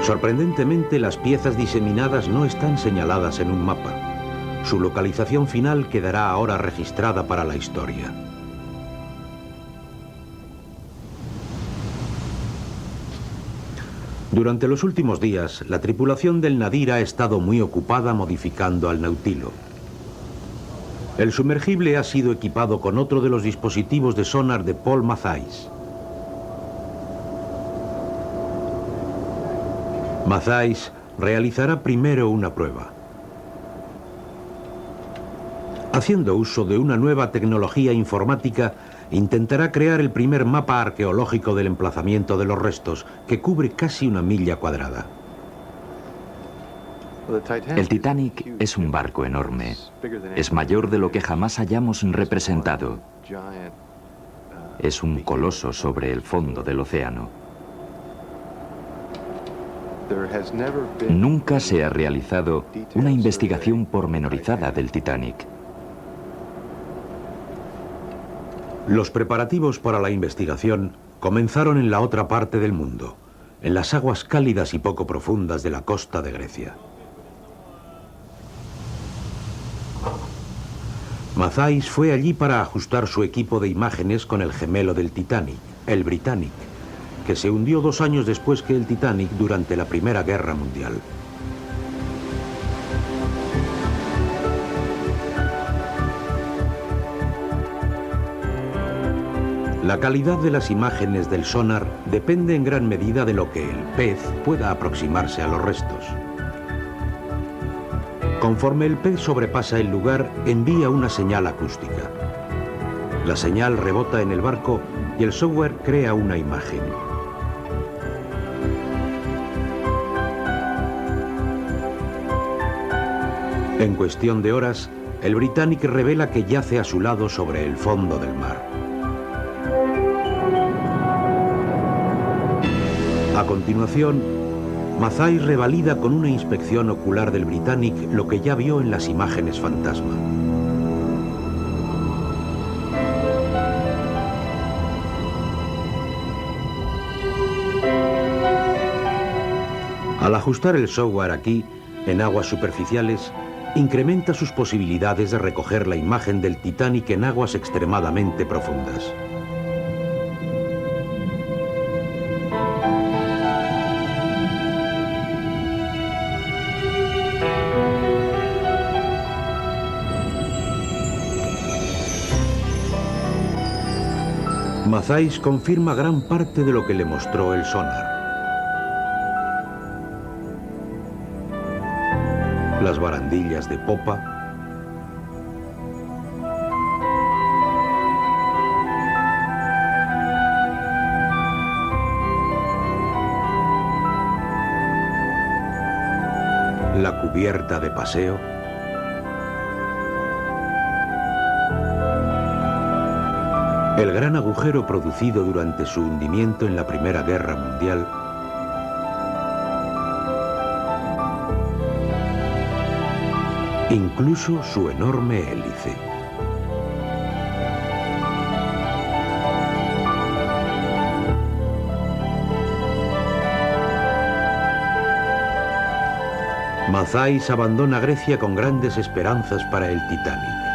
Speaker 1: Sorprendentemente, las piezas diseminadas no están señaladas en un mapa. Su localización final quedará ahora registrada para la historia. Durante los últimos días, la tripulación del Nadir ha estado muy ocupada modificando al Nautilo. El sumergible ha sido equipado con otro de los dispositivos de sonar de Paul Matthijs. Matthijs realizará primero una prueba. Haciendo uso de una nueva tecnología informática, intentará crear el primer mapa arqueológico del emplazamiento de los restos, que cubre casi 1 milla cuadrada.
Speaker 3: El Titanic es un barco enorme. Es mayor de lo que jamás hayamos representado. Es un coloso sobre el fondo del océano. Nunca se ha realizado una investigación pormenorizada del Titanic.
Speaker 1: Los preparativos para la investigación comenzaron en la otra parte del mundo, en las aguas cálidas y poco profundas de la costa de Grecia. Matthijs fue allí para ajustar su equipo de imágenes con el gemelo del Titanic, el Britannic, que se hundió 2 años después que el Titanic durante la Primera Guerra Mundial. La calidad de las imágenes del sonar depende en gran medida de lo que el pez pueda aproximarse a los restos. Conforme el pez sobrepasa el lugar, envía una señal acústica. La señal rebota en el barco y el software crea una imagen. En cuestión de horas, el Britannic revela que yace a su lado sobre el fondo del mar. A continuación, Matthijs revalida con una inspección ocular del Britannic lo que ya vio en las imágenes fantasma. Al ajustar el software aquí, en aguas superficiales, incrementa sus posibilidades de recoger la imagen del Titanic en aguas extremadamente profundas. Matthijs confirma gran parte de lo que le mostró el sonar. Las barandillas de popa, la cubierta de paseo, el gran agujero producido durante su hundimiento en la Primera Guerra Mundial, incluso su enorme hélice. Matthijs abandona Grecia con grandes esperanzas para el Titanic.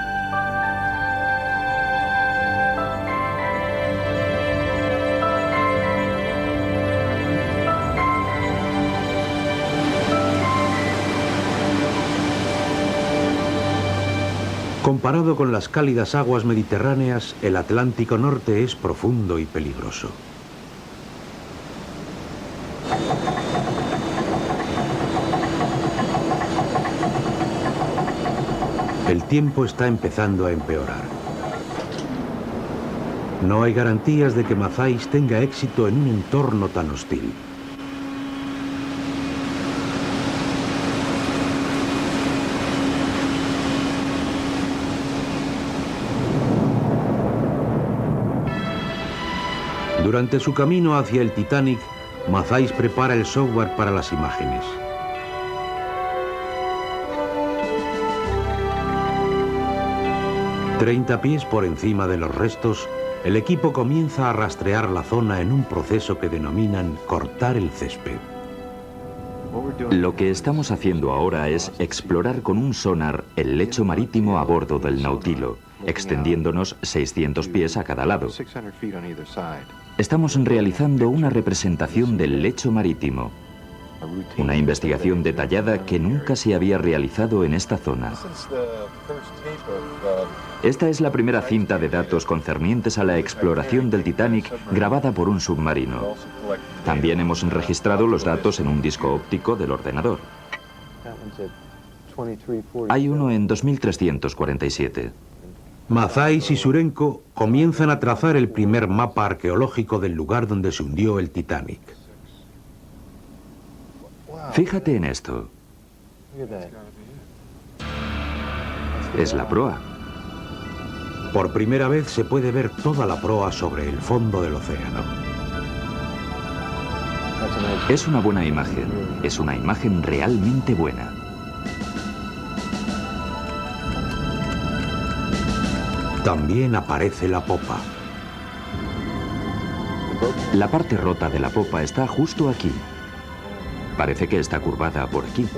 Speaker 1: Comparado con las cálidas aguas mediterráneas, el Atlántico Norte es profundo y peligroso. El tiempo está empezando a empeorar. No hay garantías de que Matthijs tenga éxito en un entorno tan hostil. Durante su camino hacia el Titanic, Matthijs prepara el software para las imágenes. «30 pies por encima de los restos, el equipo comienza a rastrear la zona en un proceso que denominan cortar el césped».
Speaker 3: Lo que estamos haciendo ahora es explorar con un sonar el lecho marítimo a bordo del Nautilo, extendiéndonos 600 pies a cada lado. Estamos realizando una representación del lecho marítimo, una investigación detallada que nunca se había realizado en esta zona. Esta es la primera cinta de datos concernientes a la exploración del Titanic grabada por un submarino. También hemos registrado los datos en un disco óptico del ordenador. Hay uno en 2347.
Speaker 1: Matthijs y Surenko comienzan a trazar el primer mapa arqueológico del lugar donde se hundió el Titanic.
Speaker 3: Fíjate en esto. Es la proa.
Speaker 1: Por primera vez se puede ver toda la proa sobre el fondo del océano.
Speaker 3: Es una buena imagen. Es una imagen realmente buena.
Speaker 1: También aparece la popa.
Speaker 3: La parte rota de la popa está justo aquí. Parece que está curvada por aquí.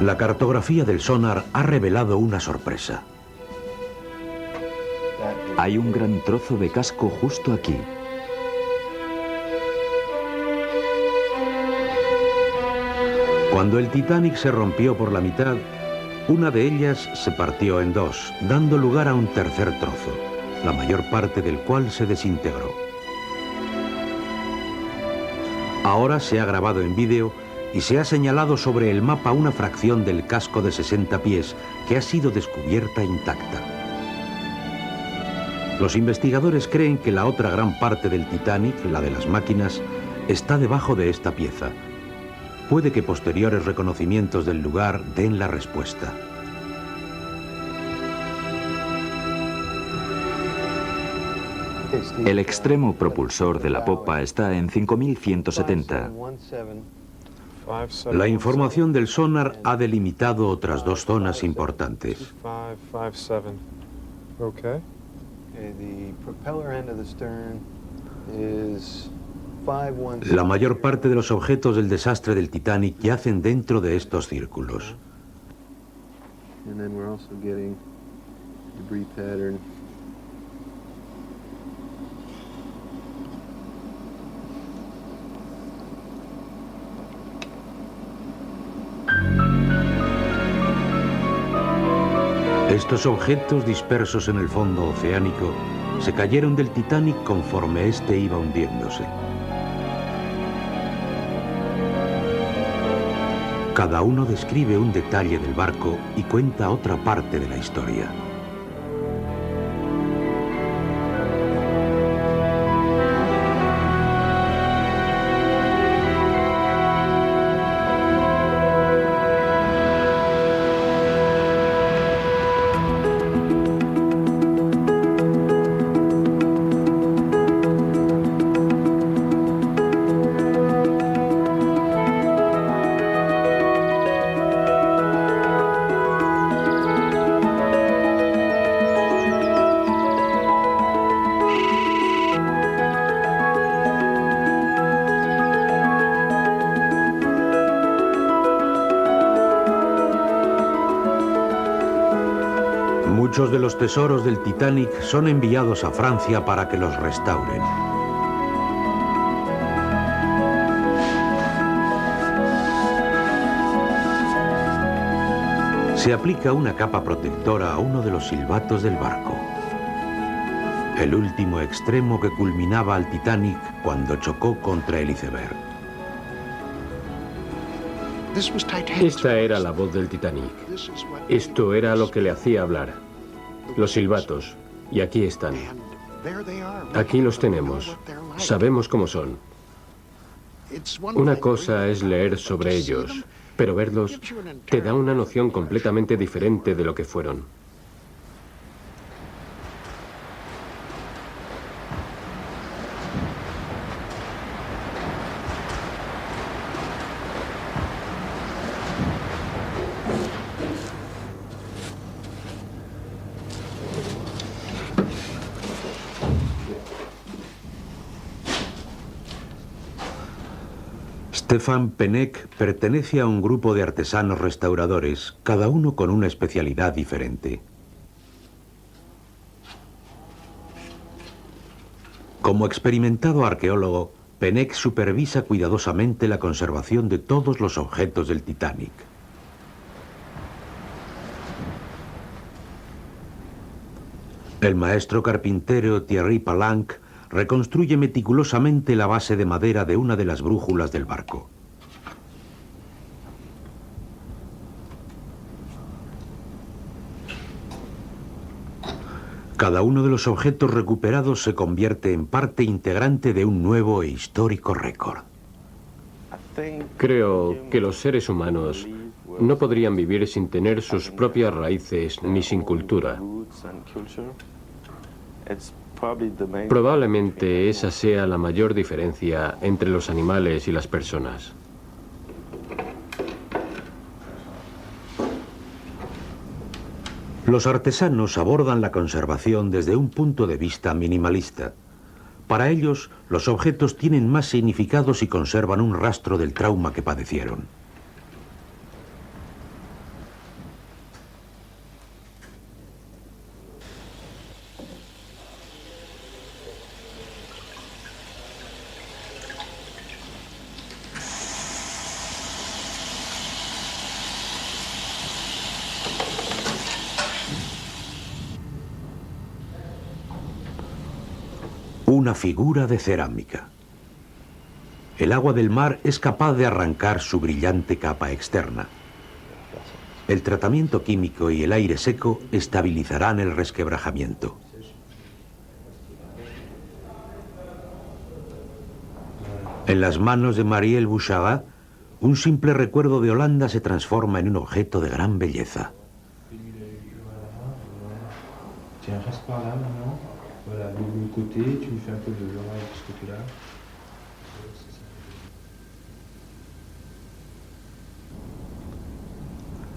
Speaker 1: La cartografía del sonar ha revelado una sorpresa.
Speaker 3: Hay un gran trozo de casco justo aquí.
Speaker 1: Cuando el Titanic se rompió por la mitad, una de ellas se partió en dos, dando lugar a un tercer trozo, la mayor parte del cual se desintegró. Ahora se ha grabado en vídeo y se ha señalado sobre el mapa una fracción del casco de 60 pies que ha sido descubierta intacta. Los investigadores creen que la otra gran parte del Titanic, la de las máquinas, está debajo de esta pieza. Puede que posteriores reconocimientos del lugar den la respuesta.
Speaker 3: El extremo propulsor de la popa está en 5170.
Speaker 1: La información del sonar ha delimitado otras dos zonas importantes. La mayor parte de los objetos del desastre del Titanic yacen dentro de estos círculos. Estos objetos dispersos en el fondo oceánico se cayeron del Titanic conforme éste iba hundiéndose. Cada uno describe un detalle del barco y cuenta otra parte de la historia. Muchos de los tesoros del Titanic son enviados a Francia para que los restauren. Se aplica una capa protectora a uno de los silbatos del barco. El último extremo que culminaba al Titanic cuando chocó contra el iceberg.
Speaker 6: Esta era la voz del Titanic. Esto era lo que le hacía hablar. Los silbatos. Y aquí están. Aquí los tenemos. Sabemos cómo son. Una cosa es leer sobre ellos, pero verlos te da una noción completamente diferente de lo que fueron.
Speaker 1: Stefan Penneck pertenece a un grupo de artesanos restauradores, cada uno con una especialidad diferente. Como experimentado arqueólogo, Penneck supervisa cuidadosamente la conservación de todos los objetos del Titanic. El maestro carpintero Thierry Palanque reconstruye meticulosamente la base de madera de una de las brújulas del barco. Cada uno de los objetos recuperados se convierte en parte integrante de un nuevo e histórico récord.
Speaker 6: Creo que los seres humanos no podrían vivir sin tener sus propias raíces ni sin cultura. Probablemente esa sea la mayor diferencia entre los animales y las personas.
Speaker 1: Los artesanos abordan la conservación desde un punto de vista minimalista. Para ellos, los objetos tienen más significado si conservan un rastro del trauma que padecieron. Una figura de cerámica. El agua del mar es capaz de arrancar su brillante capa externa. El tratamiento químico y el aire seco estabilizarán el resquebrajamiento. En las manos de Marielle Bouchard, un simple recuerdo de Holanda se transforma en un objeto de gran belleza.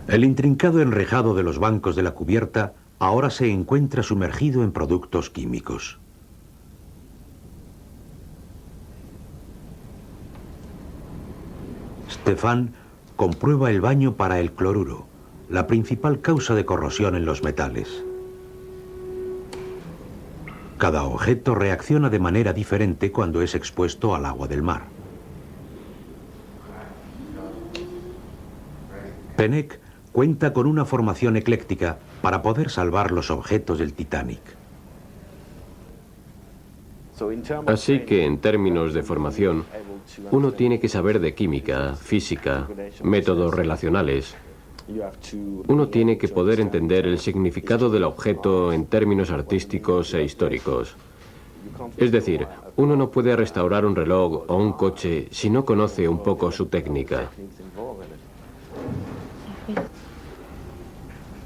Speaker 1: El intrincado enrejado de los bancos de la cubierta ahora se encuentra sumergido en productos químicos. Stefan comprueba el baño para el cloruro, la principal causa de corrosión en los metales. Cada objeto reacciona de manera diferente cuando es expuesto al agua del mar. Pennock cuenta con una formación ecléctica para poder salvar los objetos del Titanic.
Speaker 6: Así que en términos de formación, uno tiene que saber de química, física, métodos relacionales. Uno tiene que poder entender el significado del objeto en términos artísticos e históricos. Es decir, uno no puede restaurar un reloj o un coche si no conoce un poco su técnica.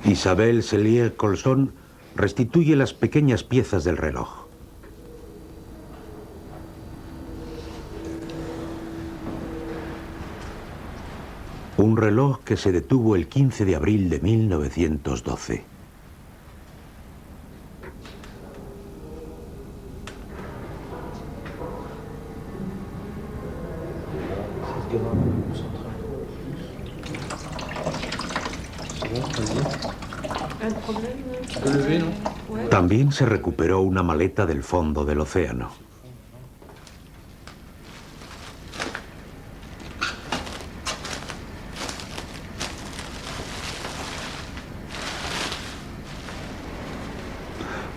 Speaker 1: Isabel Cellier Colson restituye las pequeñas piezas del reloj. Un reloj que se detuvo el 15 de abril de 1912. También se recuperó una maleta del fondo del océano.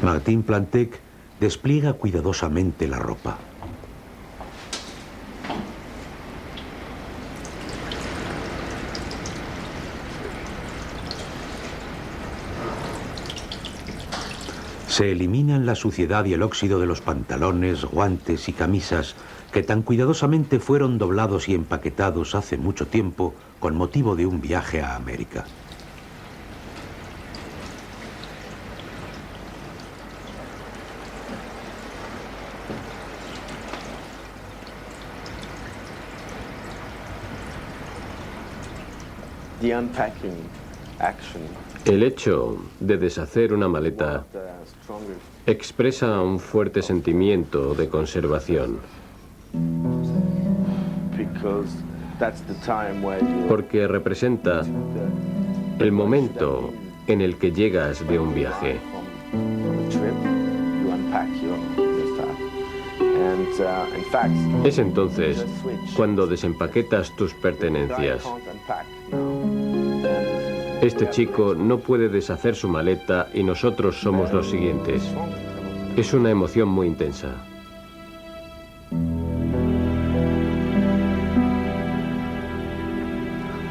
Speaker 1: Martin Plantek despliega cuidadosamente la ropa. Se eliminan la suciedad y el óxido de los pantalones, guantes y camisas que tan cuidadosamente fueron doblados y empaquetados hace mucho tiempo con motivo de un viaje a América.
Speaker 6: El hecho de deshacer una maleta expresa un fuerte sentimiento de conservación. Porque representa el momento en el que llegas de un viaje. Es entonces cuando desempaquetas tus pertenencias. Este chico no puede deshacer su maleta y nosotros somos los siguientes. Es una emoción muy intensa.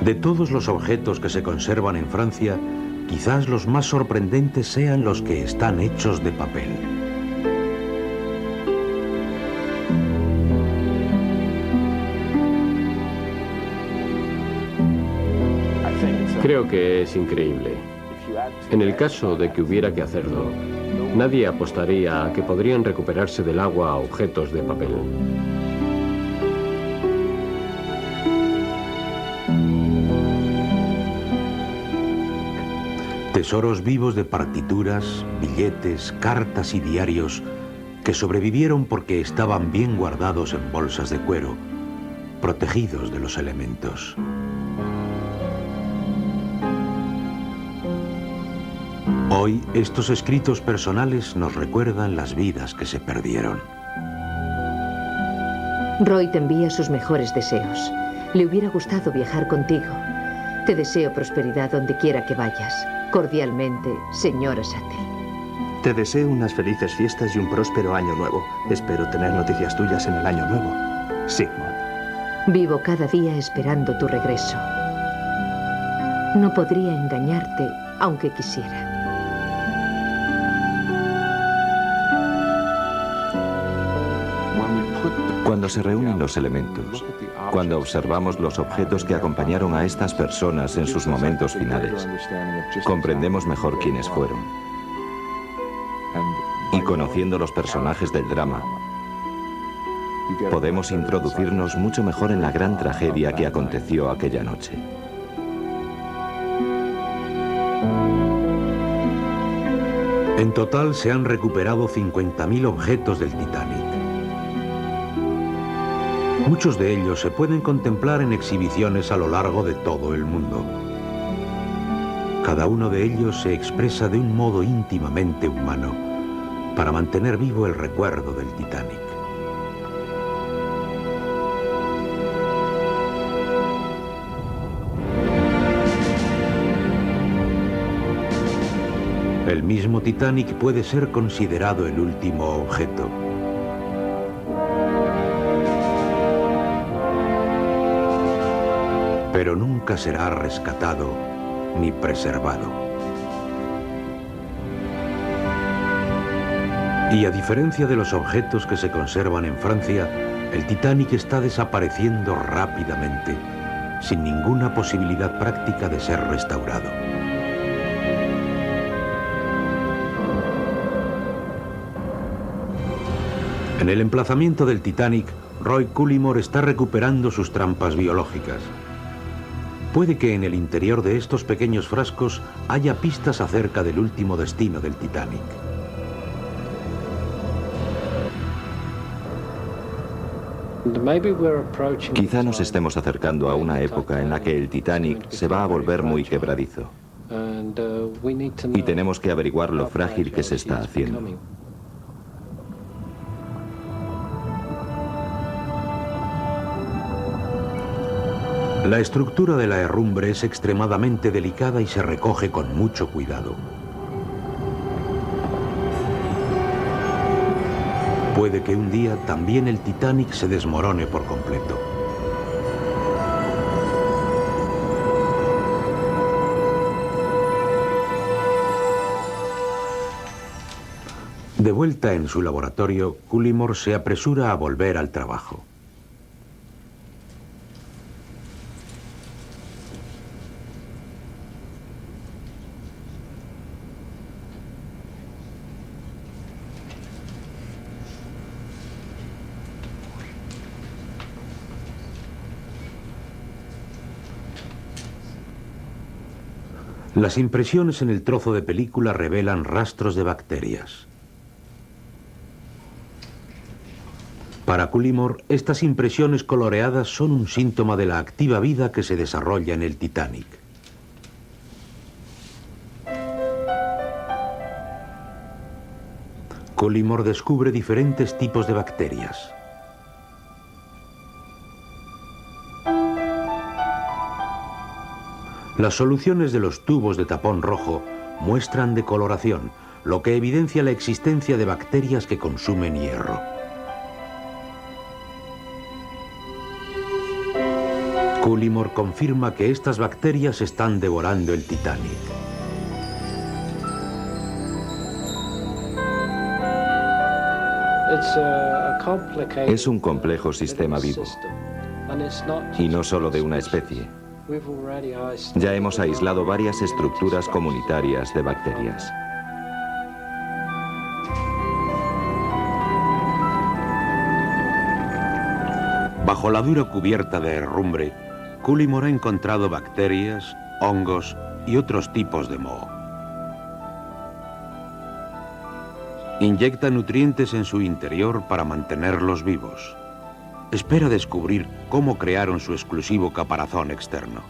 Speaker 1: De todos los objetos que se conservan en Francia, quizás los más sorprendentes sean los que están hechos de papel.
Speaker 6: Creo que es increíble. En el caso de que hubiera que hacerlo, nadie apostaría a que podrían recuperarse del agua objetos de papel.
Speaker 1: Tesoros vivos de partituras, billetes, cartas y diarios que sobrevivieron porque estaban bien guardados en bolsas de cuero, protegidos de los elementos. Hoy, estos escritos personales nos recuerdan las vidas que se perdieron.
Speaker 7: Roy te envía sus mejores deseos. Le hubiera gustado viajar contigo. Te deseo prosperidad donde quiera que vayas. Cordialmente, señora Satie.
Speaker 4: Te deseo unas felices fiestas y un próspero año nuevo. Espero tener noticias tuyas en el año nuevo. Sigmund.
Speaker 7: Vivo cada día esperando tu regreso. No podría engañarte, aunque quisiera.
Speaker 2: Cuando se reúnen los elementos, cuando observamos los objetos que acompañaron a estas personas en sus momentos finales, comprendemos mejor quiénes fueron. Y conociendo los personajes del drama, podemos introducirnos mucho mejor en la gran tragedia que aconteció aquella noche.
Speaker 1: En total se han recuperado 50.000 objetos del Titanic. Muchos de ellos se pueden contemplar en exhibiciones a lo largo de todo el mundo. Cada uno de ellos se expresa de un modo íntimamente humano para mantener vivo el recuerdo del Titanic. El mismo Titanic puede ser considerado el último objeto. Pero nunca será rescatado ni preservado. Y a diferencia de los objetos que se conservan en Francia, el Titanic está desapareciendo rápidamente, sin ninguna posibilidad práctica de ser restaurado. En el emplazamiento del Titanic, Roy Cullimore está recuperando sus trampas biológicas. Puede que en el interior de estos pequeños frascos haya pistas acerca del último destino del Titanic.
Speaker 2: Quizá nos estemos acercando a una época en la que el Titanic se va a volver muy quebradizo. Y tenemos que averiguar lo frágil que se está haciendo.
Speaker 1: La estructura de la herrumbre es extremadamente delicada y se recoge con mucho cuidado. Puede que un día también el Titanic se desmorone por completo. De vuelta en su laboratorio, Cullimore se apresura a volver al trabajo. Las impresiones en el trozo de película revelan rastros de bacterias. Para Cullimore, estas impresiones coloreadas son un síntoma de la activa vida que se desarrolla en el Titanic. Cullimore descubre diferentes tipos de bacterias. Las soluciones de los tubos de tapón rojo muestran decoloración, lo que evidencia la existencia de bacterias que consumen hierro. Cullimore confirma que estas bacterias están devorando el Titanic.
Speaker 2: Es un complejo sistema vivo, y no solo de una especie. Ya hemos aislado varias estructuras comunitarias de bacterias.
Speaker 1: Bajo la dura cubierta de herrumbre, Cullimore ha encontrado bacterias, hongos y otros tipos de moho. Inyecta nutrientes en su interior para mantenerlos vivos. Espera descubrir cómo crearon su exclusivo caparazón externo.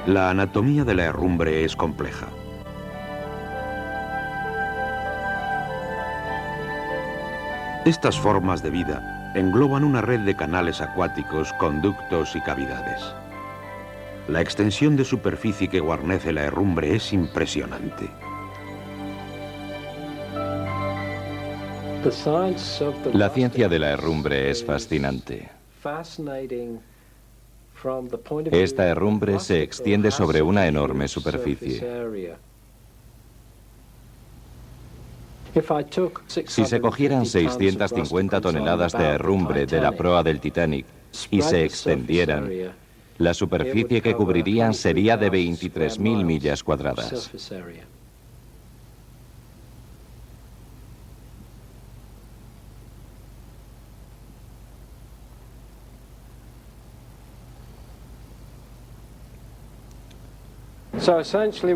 Speaker 1: La anatomía de la herrumbre es compleja. Estas formas de vida engloban una red de canales acuáticos, conductos y cavidades. La extensión de superficie que guarnece la herrumbre es impresionante.
Speaker 2: La ciencia de la herrumbre es fascinante. Esta herrumbre se extiende sobre una enorme superficie. Si se cogieran 650 toneladas de herrumbre de la proa del Titanic y se extendieran, la superficie que cubrirían sería de 23.000 millas cuadradas.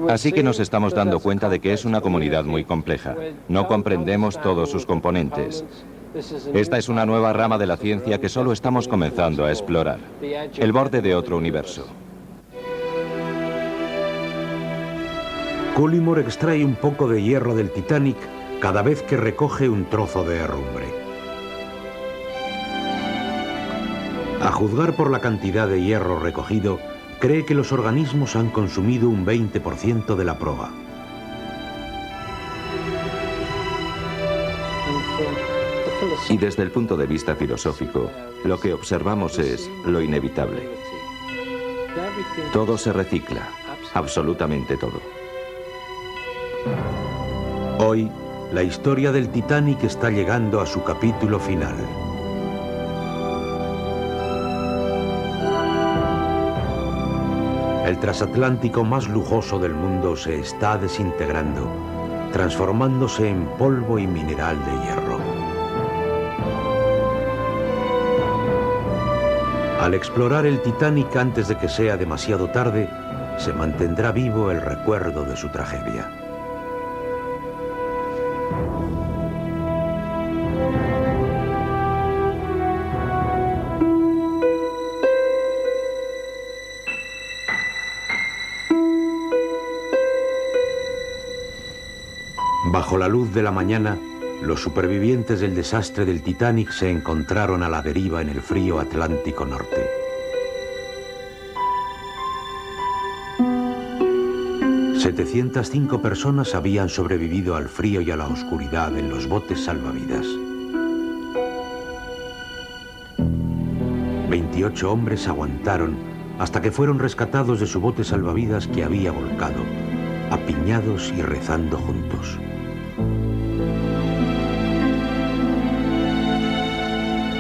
Speaker 2: Así que nos estamos dando cuenta de que es una comunidad muy compleja. No comprendemos todos sus componentes. Esta es una nueva rama de la ciencia que solo estamos comenzando a explorar. El borde de otro universo.
Speaker 1: Cullimore extrae un poco de hierro del Titanic cada vez que recoge un trozo de herrumbre. A juzgar por la cantidad de hierro recogido, cree que los organismos han consumido un 20% de la proa.
Speaker 2: Y desde el punto de vista filosófico, lo que observamos es lo inevitable. Todo se recicla, absolutamente todo.
Speaker 1: Hoy, la historia del Titanic está llegando a su capítulo final. El transatlántico más lujoso del mundo se está desintegrando, transformándose en polvo y mineral de hierro. Al explorar el Titanic antes de que sea demasiado tarde, se mantendrá vivo el recuerdo de su tragedia. Bajo la luz de la mañana, los supervivientes del desastre del Titanic se encontraron a la deriva en el frío Atlántico Norte. ...705 personas habían sobrevivido al frío y a la oscuridad en los botes salvavidas. 28 hombres aguantaron hasta que fueron rescatados de su bote salvavidas que había volcado, apiñados y rezando juntos.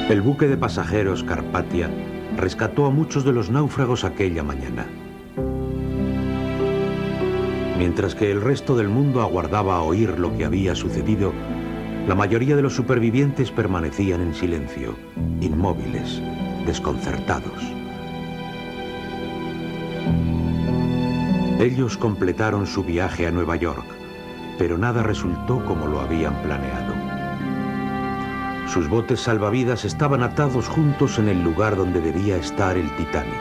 Speaker 1: El buque de pasajeros Carpathia rescató a muchos de los náufragos aquella mañana. Mientras que el resto del mundo aguardaba a oír lo que había sucedido, la mayoría de los supervivientes permanecían en silencio, inmóviles, desconcertados. Ellos completaron su viaje a Nueva York, pero nada resultó como lo habían planeado. Sus botes salvavidas estaban atados juntos en el lugar donde debía estar el Titanic.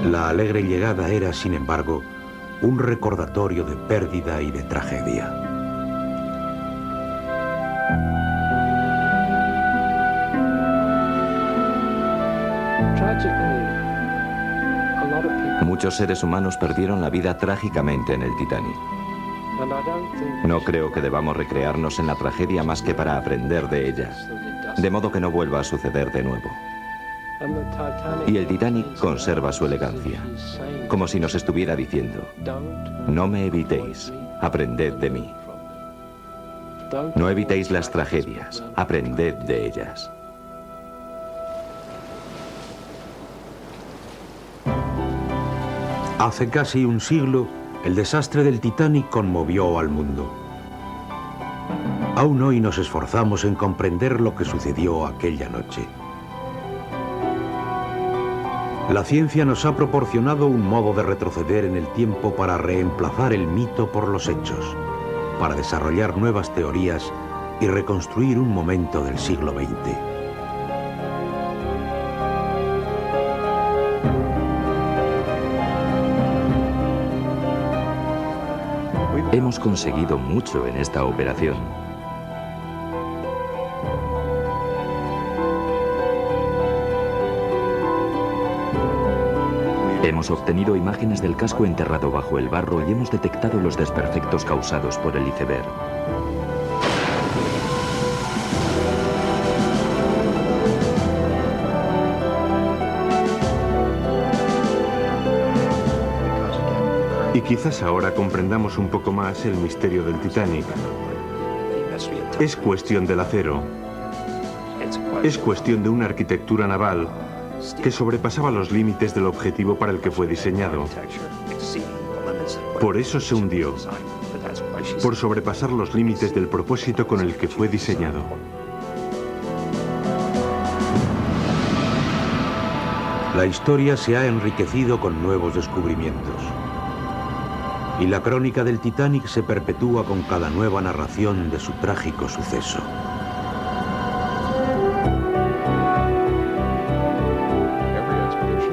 Speaker 1: La alegre llegada era, sin embargo, un recordatorio de pérdida y de tragedia.
Speaker 2: Muchos seres humanos perdieron la vida trágicamente en el Titanic. No creo que debamos recrearnos en la tragedia más que para aprender de ella, de modo que no vuelva a suceder de nuevo. Y el Titanic conserva su elegancia, como si nos estuviera diciendo: no me evitéis, aprended de mí. No evitéis las tragedias, aprended de ellas.
Speaker 1: Hace casi un siglo, el desastre del Titanic conmovió al mundo. Aún hoy nos esforzamos en comprender lo que sucedió aquella noche. La ciencia nos ha proporcionado un modo de retroceder en el tiempo para reemplazar el mito por los hechos, para desarrollar nuevas teorías y reconstruir un momento del siglo XX.
Speaker 3: Hemos conseguido mucho en esta operación. Hemos obtenido imágenes del casco enterrado bajo el barro y hemos detectado los desperfectos causados por el iceberg.
Speaker 5: Y quizás ahora comprendamos un poco más el misterio del Titanic. Es cuestión del acero. Es cuestión de una arquitectura naval que sobrepasaba los límites del objetivo para el que fue diseñado. Por eso se hundió, por sobrepasar los límites del propósito con el que fue diseñado.
Speaker 1: La historia se ha enriquecido con nuevos descubrimientos. Y la crónica del Titanic se perpetúa con cada nueva narración de su trágico suceso.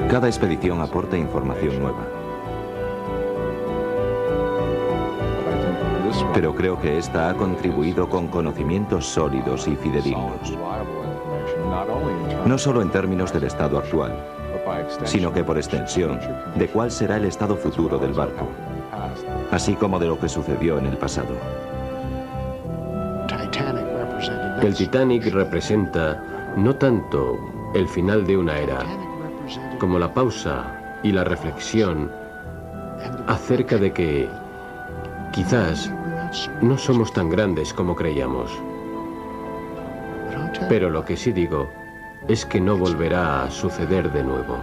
Speaker 2: Cada expedición aporta información nueva. Pero creo que esta ha contribuido con conocimientos sólidos y fidedignos. No solo en términos del estado actual, sino que por extensión de cuál será el estado futuro del barco, así como de lo que sucedió en el pasado.
Speaker 6: El Titanic representa no tanto el final de una era, como la pausa y la reflexión acerca de que quizás no somos tan grandes como creíamos. Pero lo que sí digo es que no volverá a suceder de nuevo.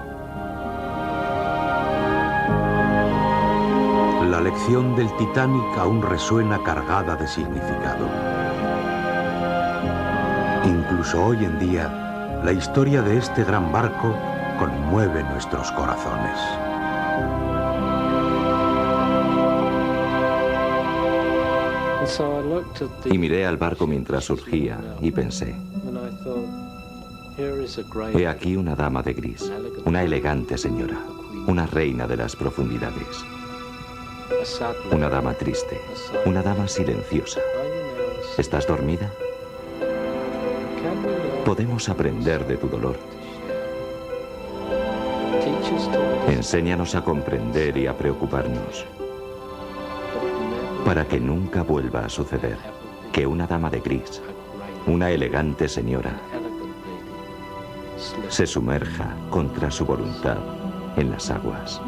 Speaker 1: La lección del Titanic aún resuena cargada de significado. Incluso hoy en día, la historia de este gran barco conmueve nuestros corazones.
Speaker 2: Y miré al barco mientras surgía y pensé, he aquí una dama de gris, una elegante señora, una reina de las profundidades. Una dama triste, una dama silenciosa. ¿Estás dormida? Podemos aprender de tu dolor. Enséñanos a comprender y a preocuparnos, para que nunca vuelva a suceder que una dama de gris, una elegante señora, se sumerja contra su voluntad en las aguas.